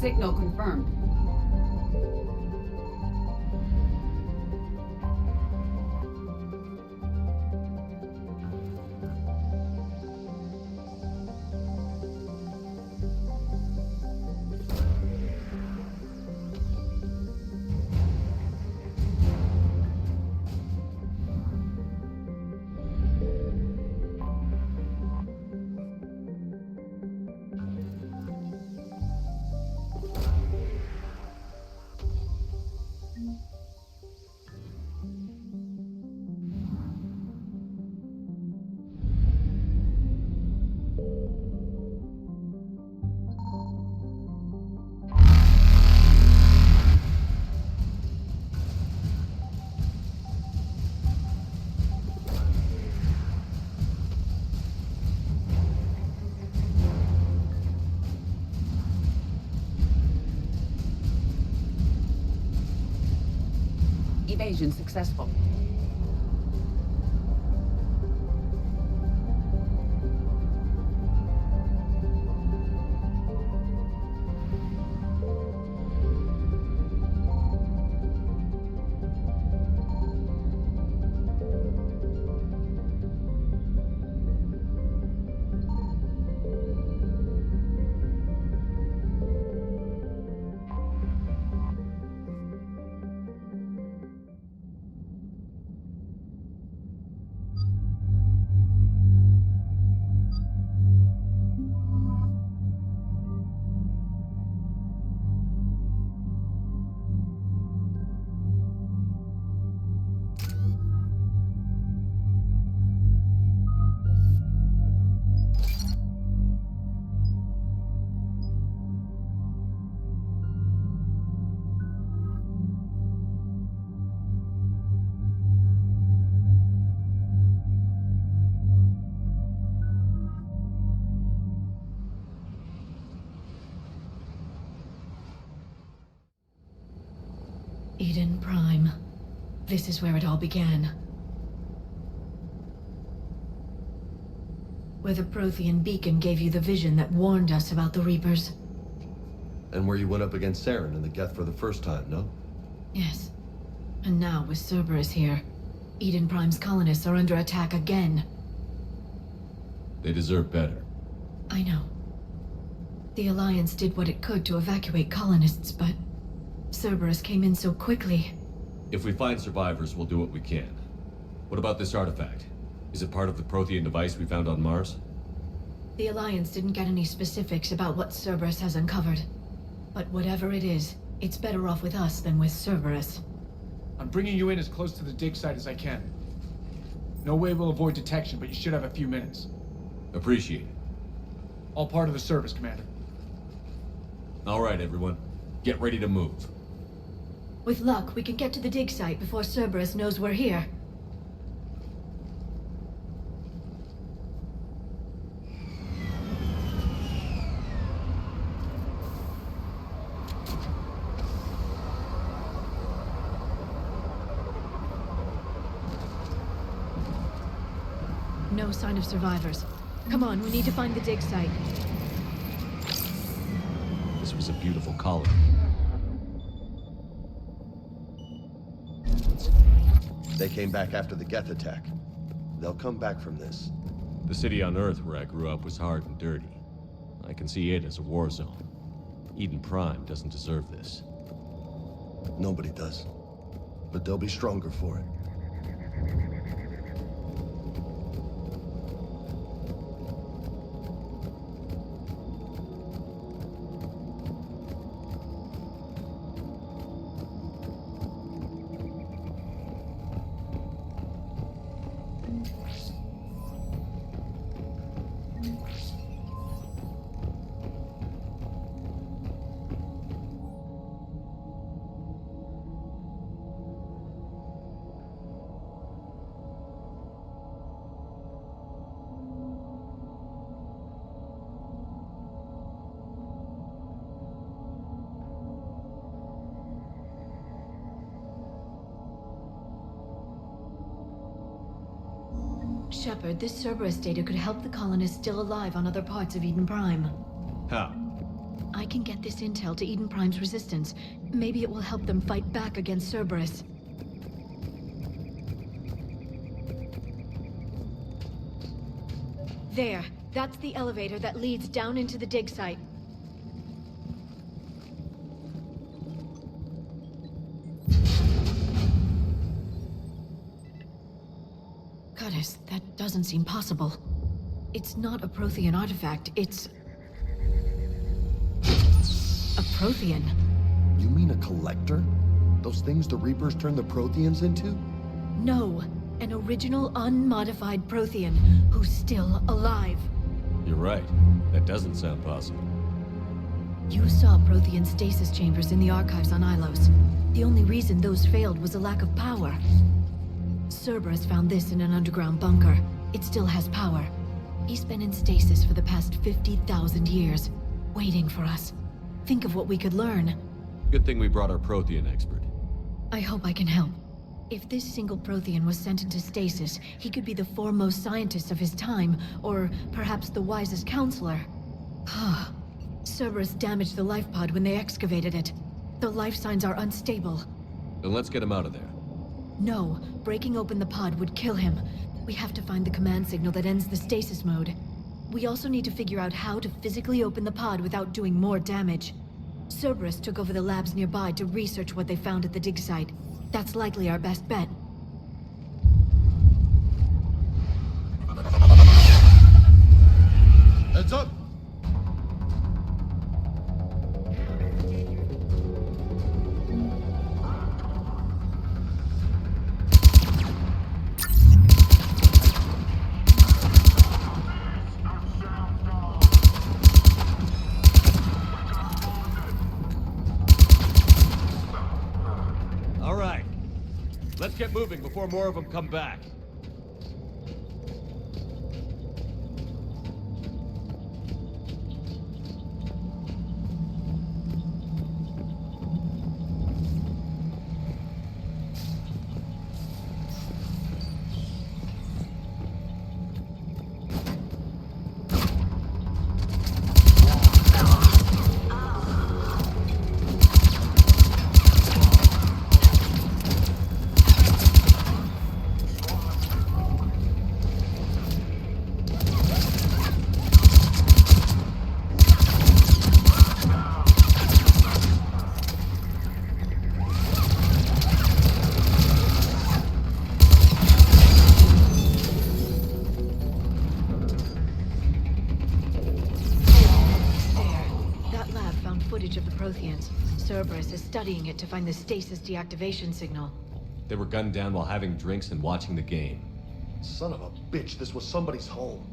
Signal confirmed. Evasion successful. Eden Prime. This is where it all began. Where the Prothean beacon gave you the vision that warned us about the Reapers. And where you went up against Saren in the Geth for the first time, no? Yes. And now, with Cerberus here, Eden Prime's colonists are under attack again. They deserve better. I know. The Alliance did what it could to evacuate colonists, but Cerberus came in so quickly. If we find survivors, we'll do what we can. What about this artifact? Is it part of the Prothean device we found on Mars? The Alliance didn't get any specifics about what Cerberus has uncovered. But whatever it is, it's better off with us than with Cerberus. I'm bringing you in as close to the dig site as I can. No way we'll avoid detection, but you should have a few minutes. Appreciate it. All part of the service, Commander. All right, everyone. Get ready to move. With luck, we can get to the dig site before Cerberus knows we're here. No sign of survivors. Come on, we need to find the dig site. This was a beautiful colony. They came back after the Geth attack. They'll come back from this. The city on Earth where I grew up was hard and dirty. I can see it as a war zone. Eden Prime doesn't deserve this. Nobody does. But they'll be stronger for it. Shepard, this Cerberus data could help the colonists still alive on other parts of Eden Prime. How? I can get this intel to Eden Prime's resistance. Maybe it will help them fight back against Cerberus. There. That's the elevator that leads down into the dig site. Goddess, that doesn't seem possible. It's not a Prothean artifact, it's... a Prothean. You mean a collector? Those things the Reapers turn the Protheans into? No, an original unmodified Prothean who's still alive. You're right. That doesn't sound possible. You saw Prothean stasis chambers in the archives on Ilos. The only reason those failed was a lack of power. Cerberus found this in an underground bunker. It still has power. He's been in stasis for the past 50,000 years, waiting for us. Think of what we could learn. Good thing we brought our Prothean expert. I hope I can help. If this single Prothean was sent into stasis, he could be the foremost scientist of his time, or perhaps the wisest counselor. Cerberus damaged the life pod when they excavated it. The life signs are unstable. Then let's get him out of there. No, breaking open the pod would kill him. We have to find the command signal that ends the stasis mode. We also need to figure out how to physically open the pod without doing more damage. Cerberus took over the labs nearby to research what they found at the dig site. That's likely our best bet. Heads up! Let's get moving before more of them come back. Cerberus is studying it to find the stasis deactivation signal. They were gunned down while having drinks and watching the game. Son of a bitch, this was somebody's home.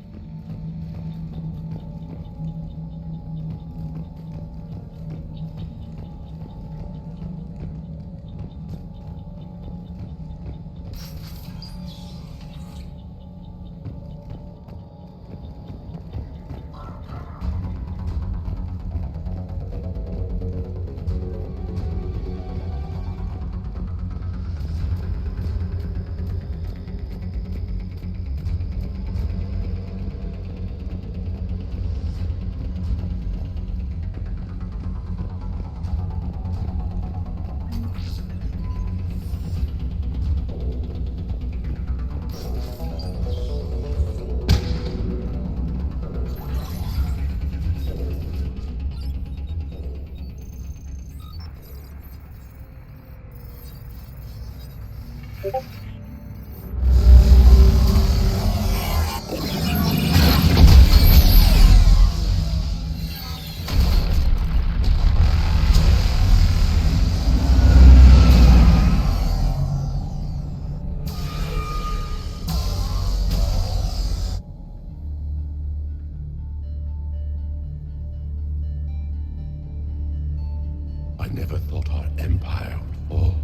I never thought our empire would fall.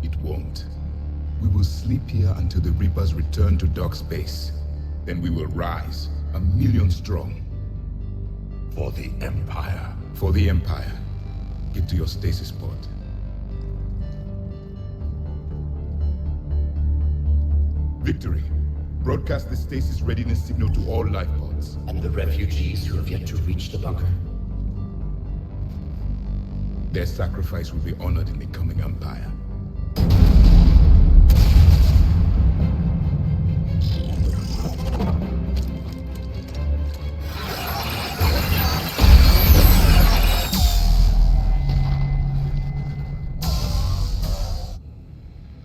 It won't. We will sleep here until the Reapers return to dock space. Then we will rise, 1,000,000 strong. For the Empire. For the Empire. Get to your stasis pod. Victory. Broadcast the stasis readiness signal to all life pods. And the refugees who have yet to reach the bunker. Their sacrifice will be honored in the coming Empire.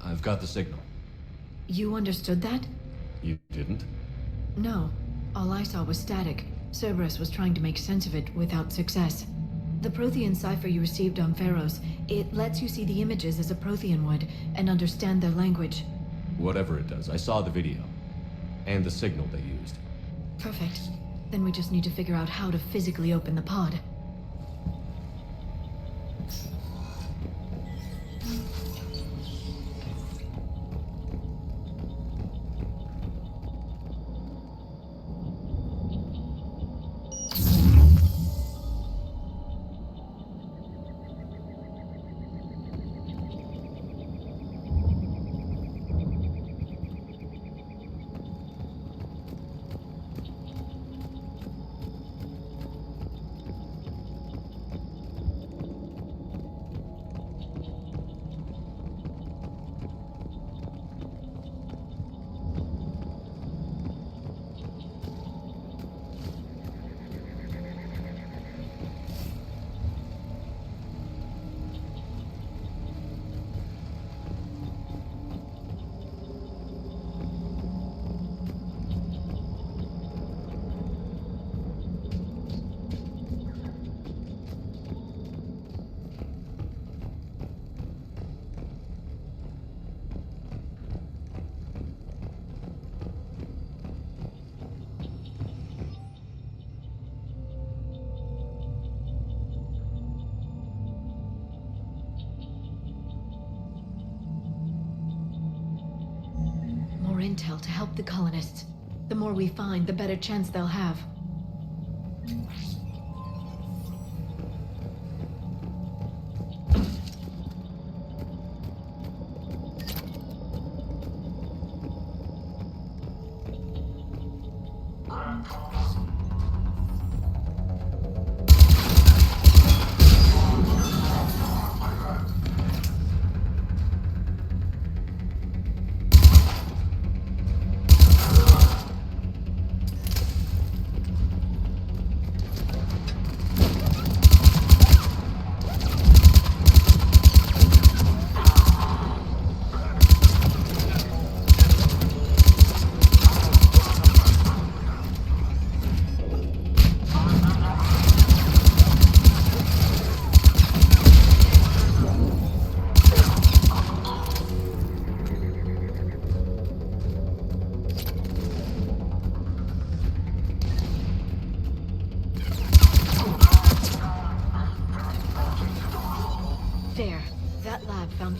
I've got the signal. You understood that? You didn't? No. All I saw was static. Cerberus was trying to make sense of it without success. The Prothean cipher you received on Pharos, it lets you see the images as a Prothean would, and understand their language. Whatever it does, I saw the video. And the signal they used. Perfect. Then we just need to figure out how to physically open the pod. More intel to help the colonists. The more we find, the better chance they'll have.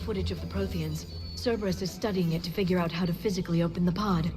Footage of the Protheans. Cerberus is studying it to figure out how to physically open the pod.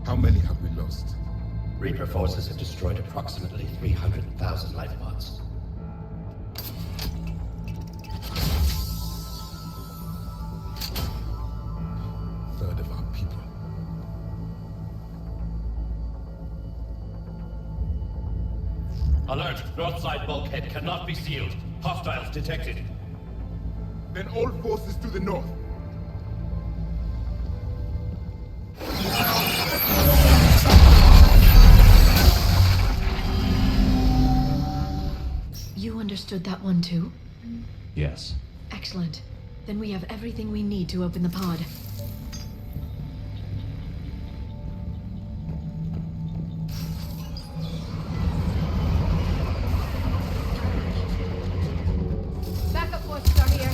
How many have we lost? Reaper forces have destroyed approximately 300,000 life pods. Alert! North side bulkhead cannot be sealed. Hostiles detected. Then all forces to the north. You understood that one too? Yes. Excellent. Then we have everything we need to open the pod. Backup forces are here.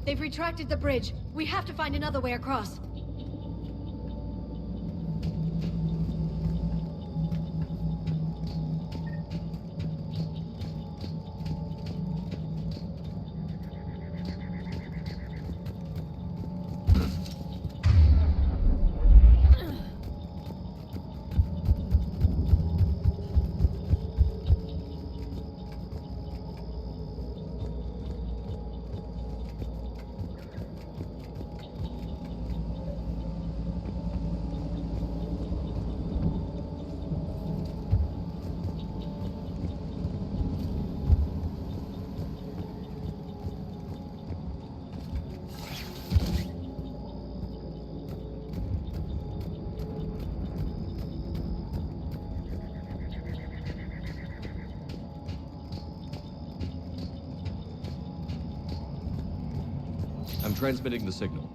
They've retracted the bridge. We have to find another way across. I'm transmitting the signal.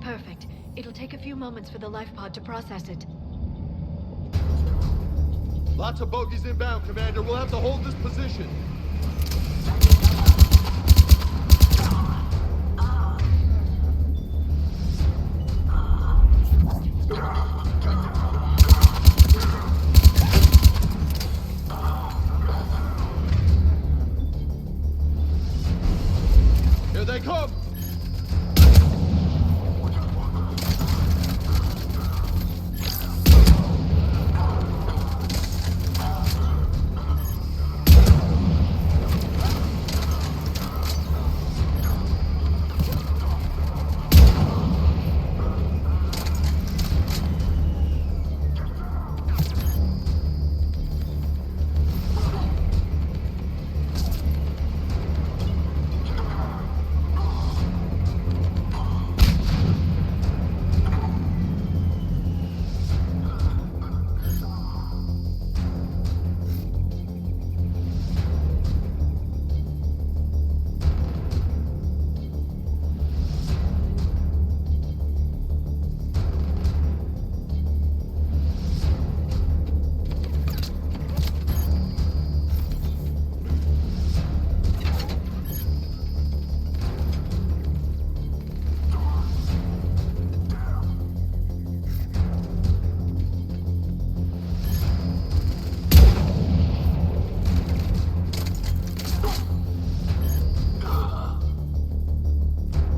Perfect. It'll take a few moments for the life pod to process it. Lots of bogies inbound, Commander. We'll have to hold this position. Here they come!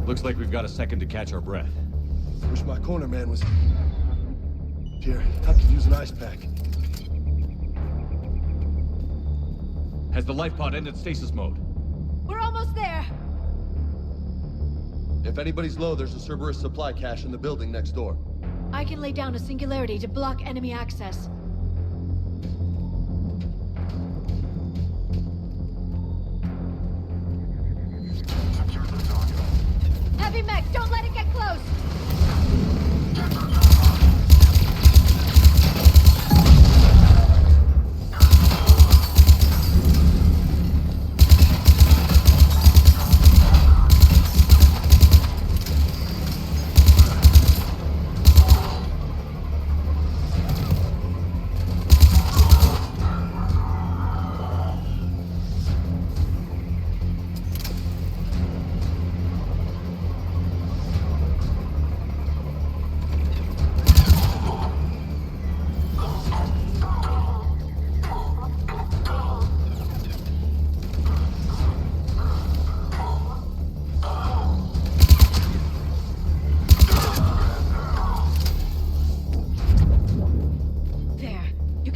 Looks like we've got a second to catch our breath. Wish my corner man was here. I could use an ice pack. Has the life pod ended stasis mode? We're almost there. If anybody's low, there's a Cerberus supply cache in the building next door. I can lay down a singularity to block enemy access. Heavy mech, don't let it get close!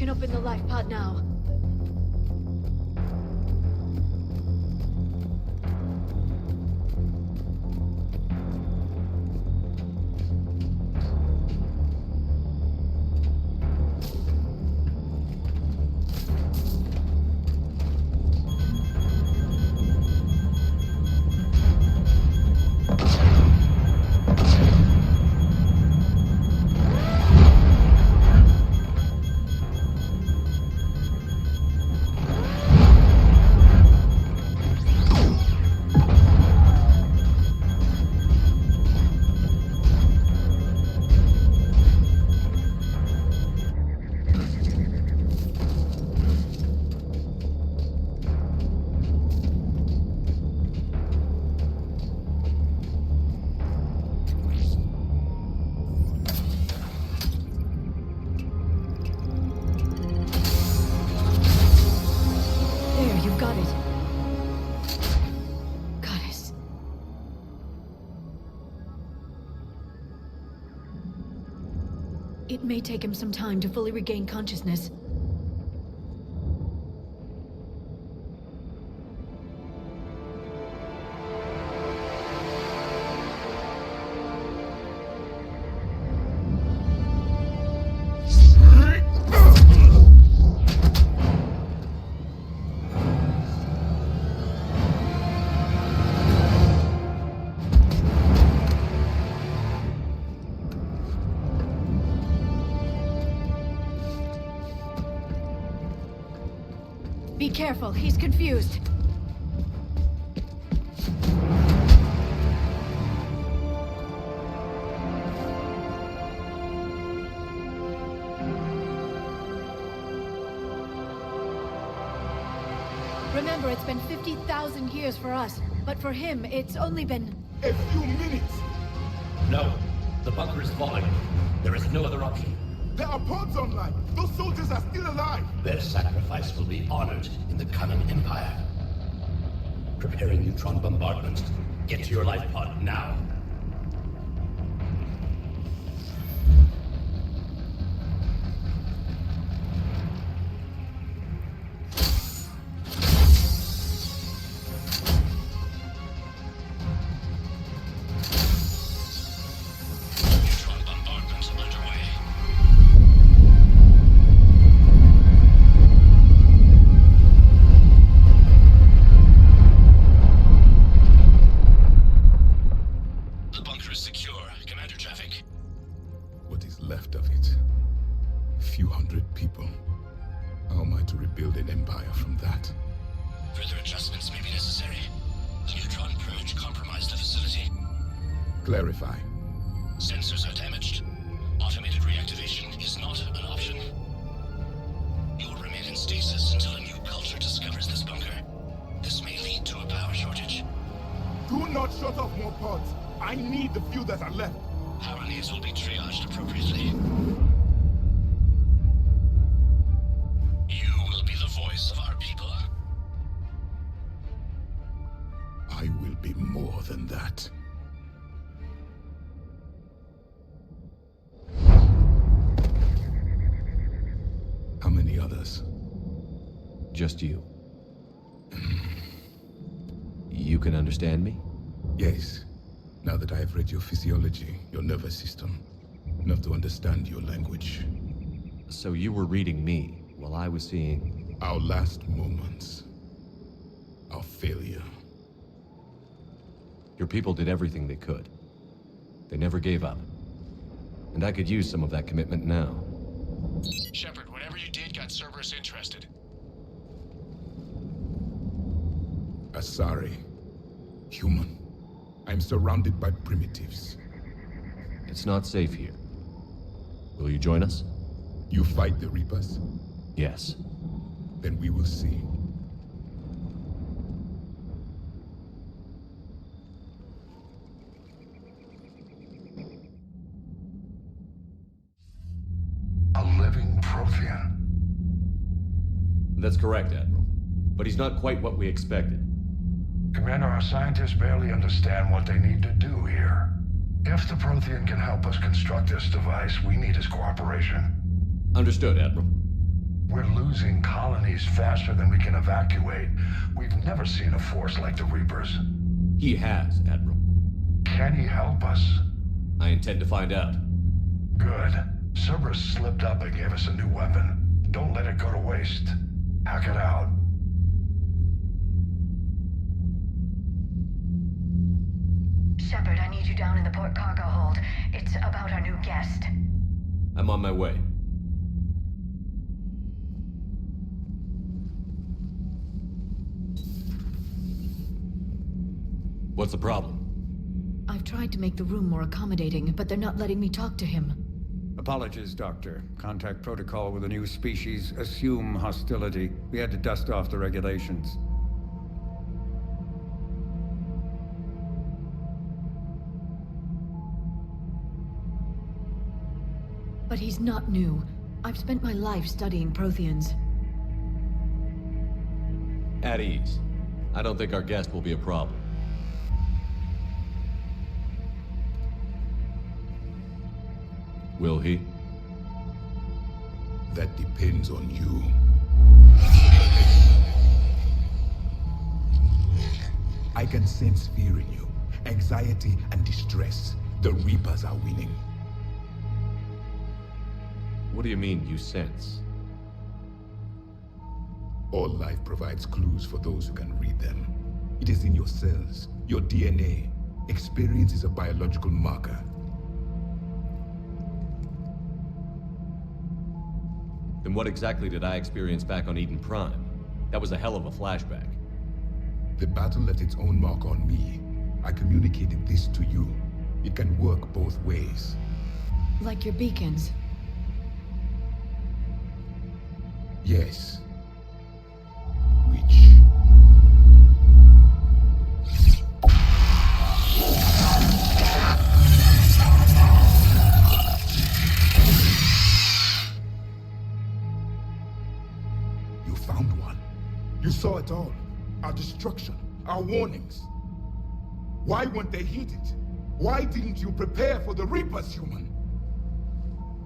Open the life pod now. It may take him some time to fully regain consciousness. Be careful, he's confused. Remember, it's been 50,000 years for us, but for him, it's only been... a few minutes! No, the bunker is falling. There is no other option. There are pods online! Those soldiers are still alive! Their sacrifice will be honored in the coming Empire. Preparing neutron bombardment. Get to your life pod now. Clarify. Sensors are damaged. Automated reactivation is not an option. You will remain in stasis until a new culture discovers this bunker. This may lead to a power shortage. Do not shut off more pods. I need the few that are left. Power needs will be triaged appropriately. You will be the voice of our people. I will be more than that. How many others? Just you. You can understand me? Yes. Now that I have read your physiology, your nervous system, enough to understand your language. So you were reading me while I was seeing... Our last moments. Our failure. Your people did everything they could. They never gave up. And I could use some of that commitment now. Shepard, whatever you did got Cerberus interested. Asari. Human. I'm surrounded by primitives. It's not safe here. Will you join us? You fight the Reapers? Yes. Then we will see. A living Prothean. That's correct, Admiral. But he's not quite what we expected. Commander, our scientists barely understand what they need to do here. If the Prothean can help us construct this device, we need his cooperation. Understood, Admiral. We're losing colonies faster than we can evacuate. We've never seen a force like the Reapers. He has, Admiral. Can he help us? I intend to find out. Good. Cerberus slipped up and gave us a new weapon. Don't let it go to waste. Hack it out. Shepard, I need you down in the port cargo hold. It's about our new guest. I'm on my way. What's the problem? I've tried to make the room more accommodating, but they're not letting me talk to him. Apologies, Doctor. Contact protocol with a new species. Assume hostility. We had to dust off the regulations. But he's not new. I've spent my life studying Protheans. At ease. I don't think our guest will be a problem. Will he? That depends on you. I can sense fear in you, anxiety and distress. The Reapers are winning. What do you mean, you sense? All life provides clues for those who can read them. It is in your cells, your DNA. Experience is a biological marker. Then what exactly did I experience back on Eden Prime? That was a hell of a flashback. The battle left its own mark on me. I communicated this to you. It can work both ways. Like your beacons. Yes. Which... You found one. You saw it all. Our destruction, our warnings. Why weren't they heeded? Why didn't you prepare for the Reapers, human?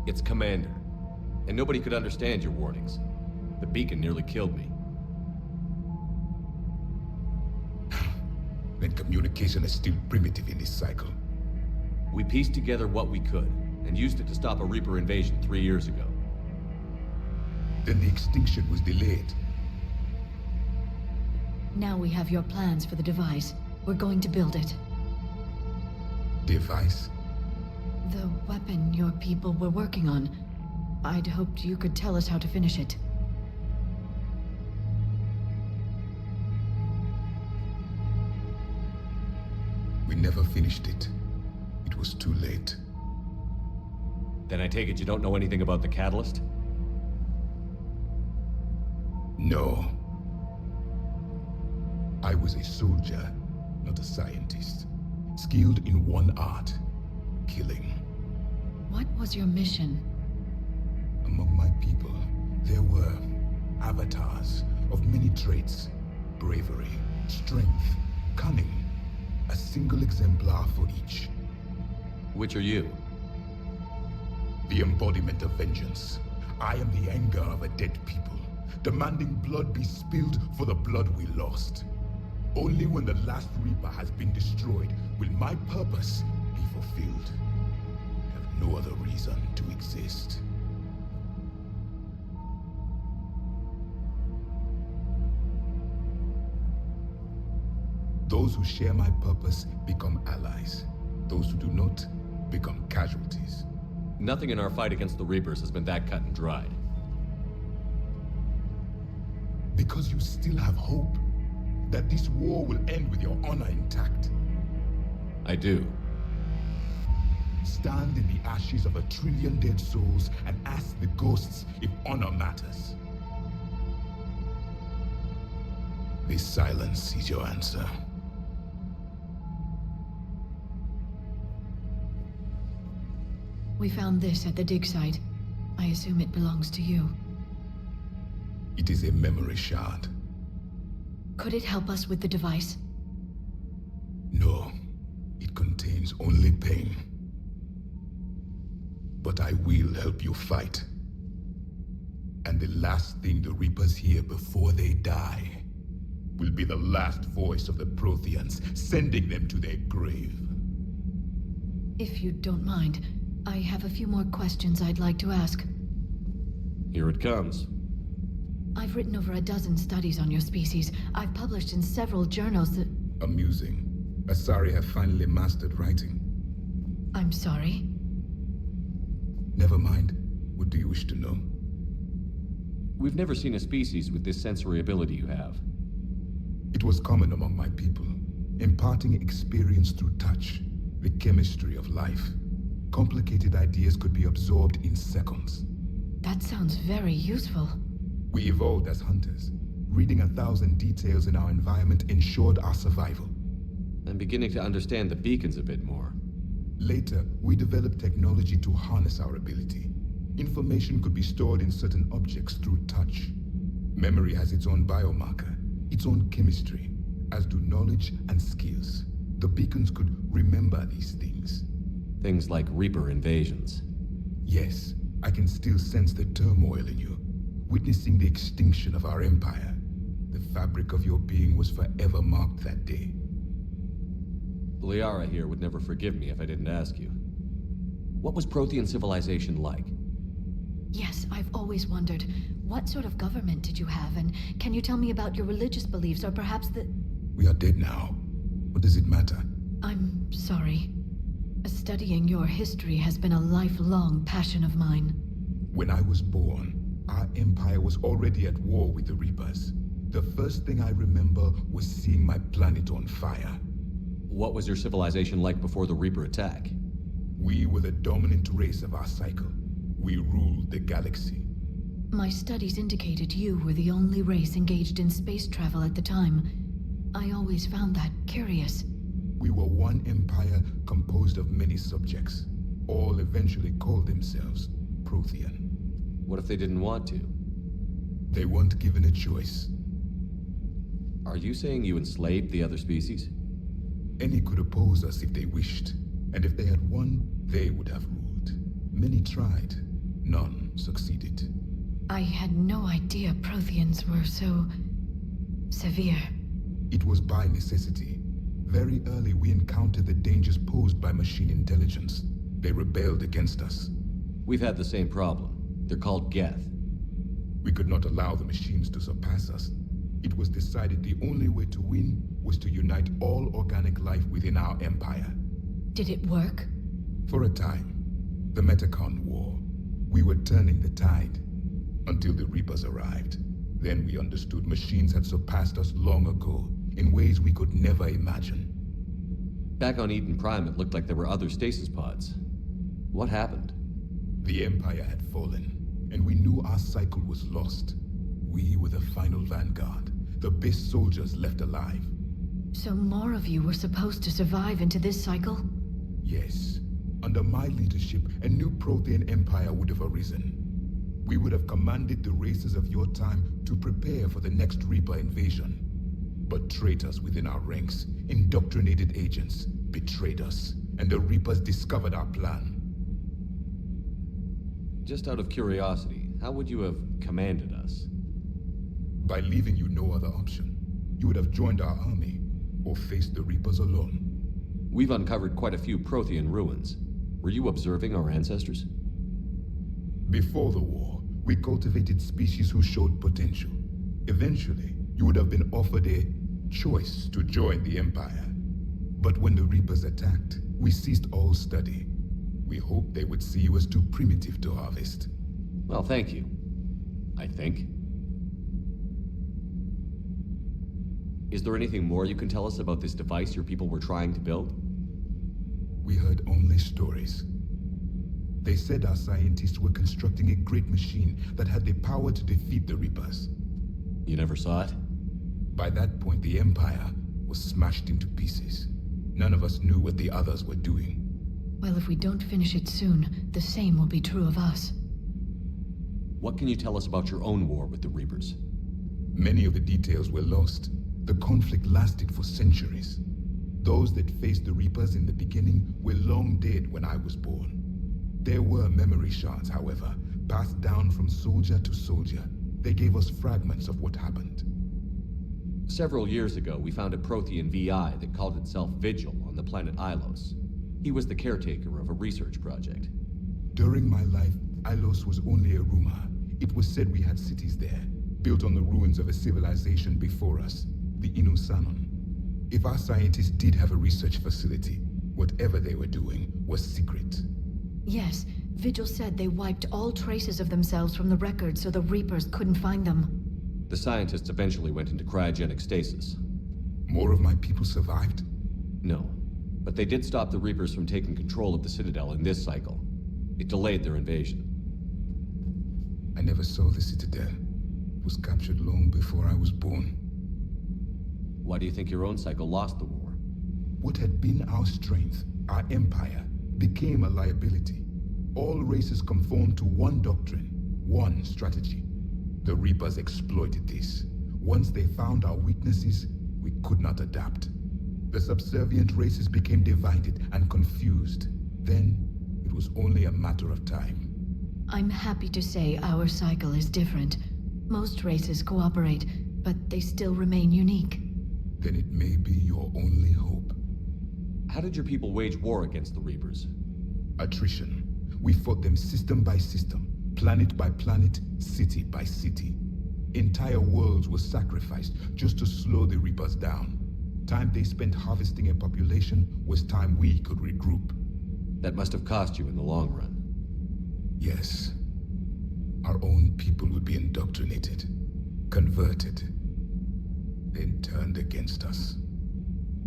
It's Commander. And nobody could understand your warnings. The beacon nearly killed me. Then communication is still primitive in this cycle. We pieced together what we could, and used it to stop a Reaper invasion 3 years ago. Then the extinction was delayed. Now we have your plans for the device. We're going to build it. Device? The weapon your people were working on. I'd hoped you could tell us how to finish it. We never finished it. It was too late. Then I take it you don't know anything about the catalyst? No. I was a soldier, not a scientist. Skilled in one art, killing. What was your mission? Among my people, there were avatars of many traits. Bravery, strength, cunning. A single exemplar for each. Which are you? The embodiment of vengeance. I am the anger of a dead people, demanding blood be spilled for the blood we lost. Only when the last Reaper has been destroyed will my purpose be fulfilled. I have no other reason to exist. Those who share my purpose become allies. Those who do not become casualties. Nothing in our fight against the Reapers has been that cut and dried. Because you still have hope that this war will end with your honor intact. I do. Stand in the ashes of 1 trillion dead souls and ask the ghosts if honor matters. This silence is your answer. We found this at the dig site. I assume it belongs to you. It is a memory shard. Could it help us with the device? No. It contains only pain. But I will help you fight. And the last thing the Reapers hear before they die will be the last voice of the Protheans, sending them to their grave. If you don't mind, I have a few more questions I'd like to ask. Here it comes. I've written over a dozen studies on your species. I've published in several journals that... Amusing. Asari have finally mastered writing. I'm sorry? Never mind. What do you wish to know? We've never seen a species with this sensory ability you have. It was common among my people, imparting experience through touch, the chemistry of life. Complicated ideas could be absorbed in seconds. That sounds very useful. We evolved as hunters. Reading 1,000 details in our environment ensured our survival. I'm beginning to understand the beacons a bit more. Later, we developed technology to harness our ability. Information could be stored in certain objects through touch. Memory has its own biomarker, its own chemistry, as do knowledge and skills. The beacons could remember these things. Things like Reaper invasions. Yes, I can still sense the turmoil in you, witnessing the extinction of our empire. The fabric of your being was forever marked that day. Liara here would never forgive me if I didn't ask you. What was Prothean civilization like? Yes, I've always wondered, what sort of government did you have, and can you tell me about your religious beliefs, or perhaps the... We are dead now. What does it matter? I'm sorry. Studying your history has been a lifelong passion of mine. When I was born, our empire was already at war with the Reapers. The first thing I remember was seeing my planet on fire. What was your civilization like before the Reaper attack? We were the dominant race of our cycle. We ruled the galaxy. My studies indicated you were the only race engaged in space travel at the time. I always found that curious. We were one empire composed of many subjects. All eventually called themselves Prothean. What if they didn't want to? They weren't given a choice. Are you saying you enslaved the other species? Any could oppose us if they wished. And if they had won, they would have ruled. Many tried. None succeeded. I had no idea Protheans were so... severe. It was by necessity. Very early we encountered the dangers posed by machine intelligence. They rebelled against us. We've had the same problem. They're called Geth. We could not allow the machines to surpass us. It was decided the only way to win was to unite all organic life within our empire. Did it work? For a time. The Metacon War. We were turning the tide. Until the Reapers arrived. Then we understood machines had surpassed us long ago, in ways we could never imagine. Back on Eden Prime, it looked like there were other stasis pods. What happened? The Empire had fallen, and we knew our cycle was lost. We were the final vanguard, the best soldiers left alive. So more of you were supposed to survive into this cycle? Yes. Under my leadership, a new Prothean empire would have arisen. We would have commanded the races of your time to prepare for the next Reaper invasion. But traitors within our ranks, indoctrinated agents, betrayed us, and the Reapers discovered our plan. Just out of curiosity, how would you have commanded us? By leaving you no other option. You would have joined our army, or face the Reapers alone. We've uncovered quite a few Prothean ruins. Were you observing our ancestors? Before the war, we cultivated species who showed potential. Eventually, you would have been offered a choice to join the Empire. But when the Reapers attacked, we ceased all study. We hoped they would see you as too primitive to harvest. Well, thank you. I think. Is there anything more you can tell us about this device your people were trying to build? We heard only stories. They said our scientists were constructing a great machine that had the power to defeat the Reapers. You never saw it? By that point, the Empire was smashed into pieces. None of us knew what the others were doing. Well, if we don't finish it soon, the same will be true of us. What can you tell us about your own war with the Reapers? Many of the details were lost. The conflict lasted for centuries. Those that faced the Reapers in the beginning were long dead when I was born. There were memory shards, however, passed down from soldier to soldier. They gave us fragments of what happened. Several years ago, we found a Prothean VI that called itself Vigil on the planet Ilos. He was the caretaker of a research project. During my life, Ilos was only a rumor. It was said we had cities there, built on the ruins of a civilization before us, the Inusanon. If our scientists did have a research facility, whatever they were doing was secret. Yes, Vigil said they wiped all traces of themselves from the records so the Reapers couldn't find them. The scientists eventually went into cryogenic stasis. More of my people survived? No, but they did stop the Reapers from taking control of the Citadel in this cycle. It delayed their invasion. I never saw the Citadel. It was captured long before I was born. Why do you think your own cycle lost the war? What had been our strength, our empire, became a liability. All races conformed to one doctrine, one strategy. The Reapers exploited this. Once they found our weaknesses, we could not adapt. The subservient races became divided and confused. Then, it was only a matter of time. I'm happy to say our cycle is different. Most races cooperate, but they still remain unique. Then it may be your only hope. How did your people wage war against the Reapers? Attrition. We fought them system by system, planet by planet, city by city. Entire worlds were sacrificed just to slow the Reapers down. Time they spent harvesting a population was time we could regroup. That must have cost you in the long run. Yes. Our own people would be indoctrinated, converted, then turned against us.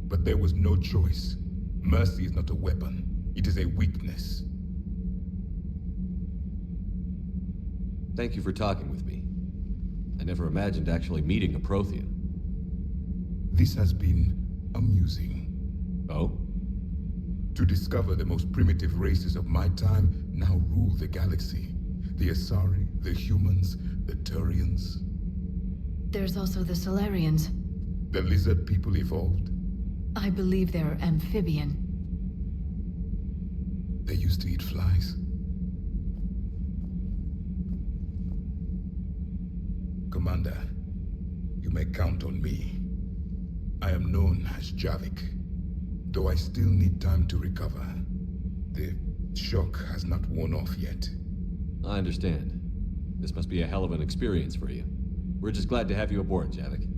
But there was no choice. Mercy is not a weapon. It is a weakness. Thank you for talking with me. I never imagined actually meeting a Prothean. This has been amusing. Oh? To discover the most primitive races of my time now rule the galaxy. The Asari, the humans, the Turians. There's also the Solarians. The lizard people evolved? I believe they're amphibian. They used to eat flies. Commander, you may count on me. I am known as Javik, though I still need time to recover. The shock has not worn off yet. I understand. This must be a hell of an experience for you. We're just glad to have you aboard, Javik.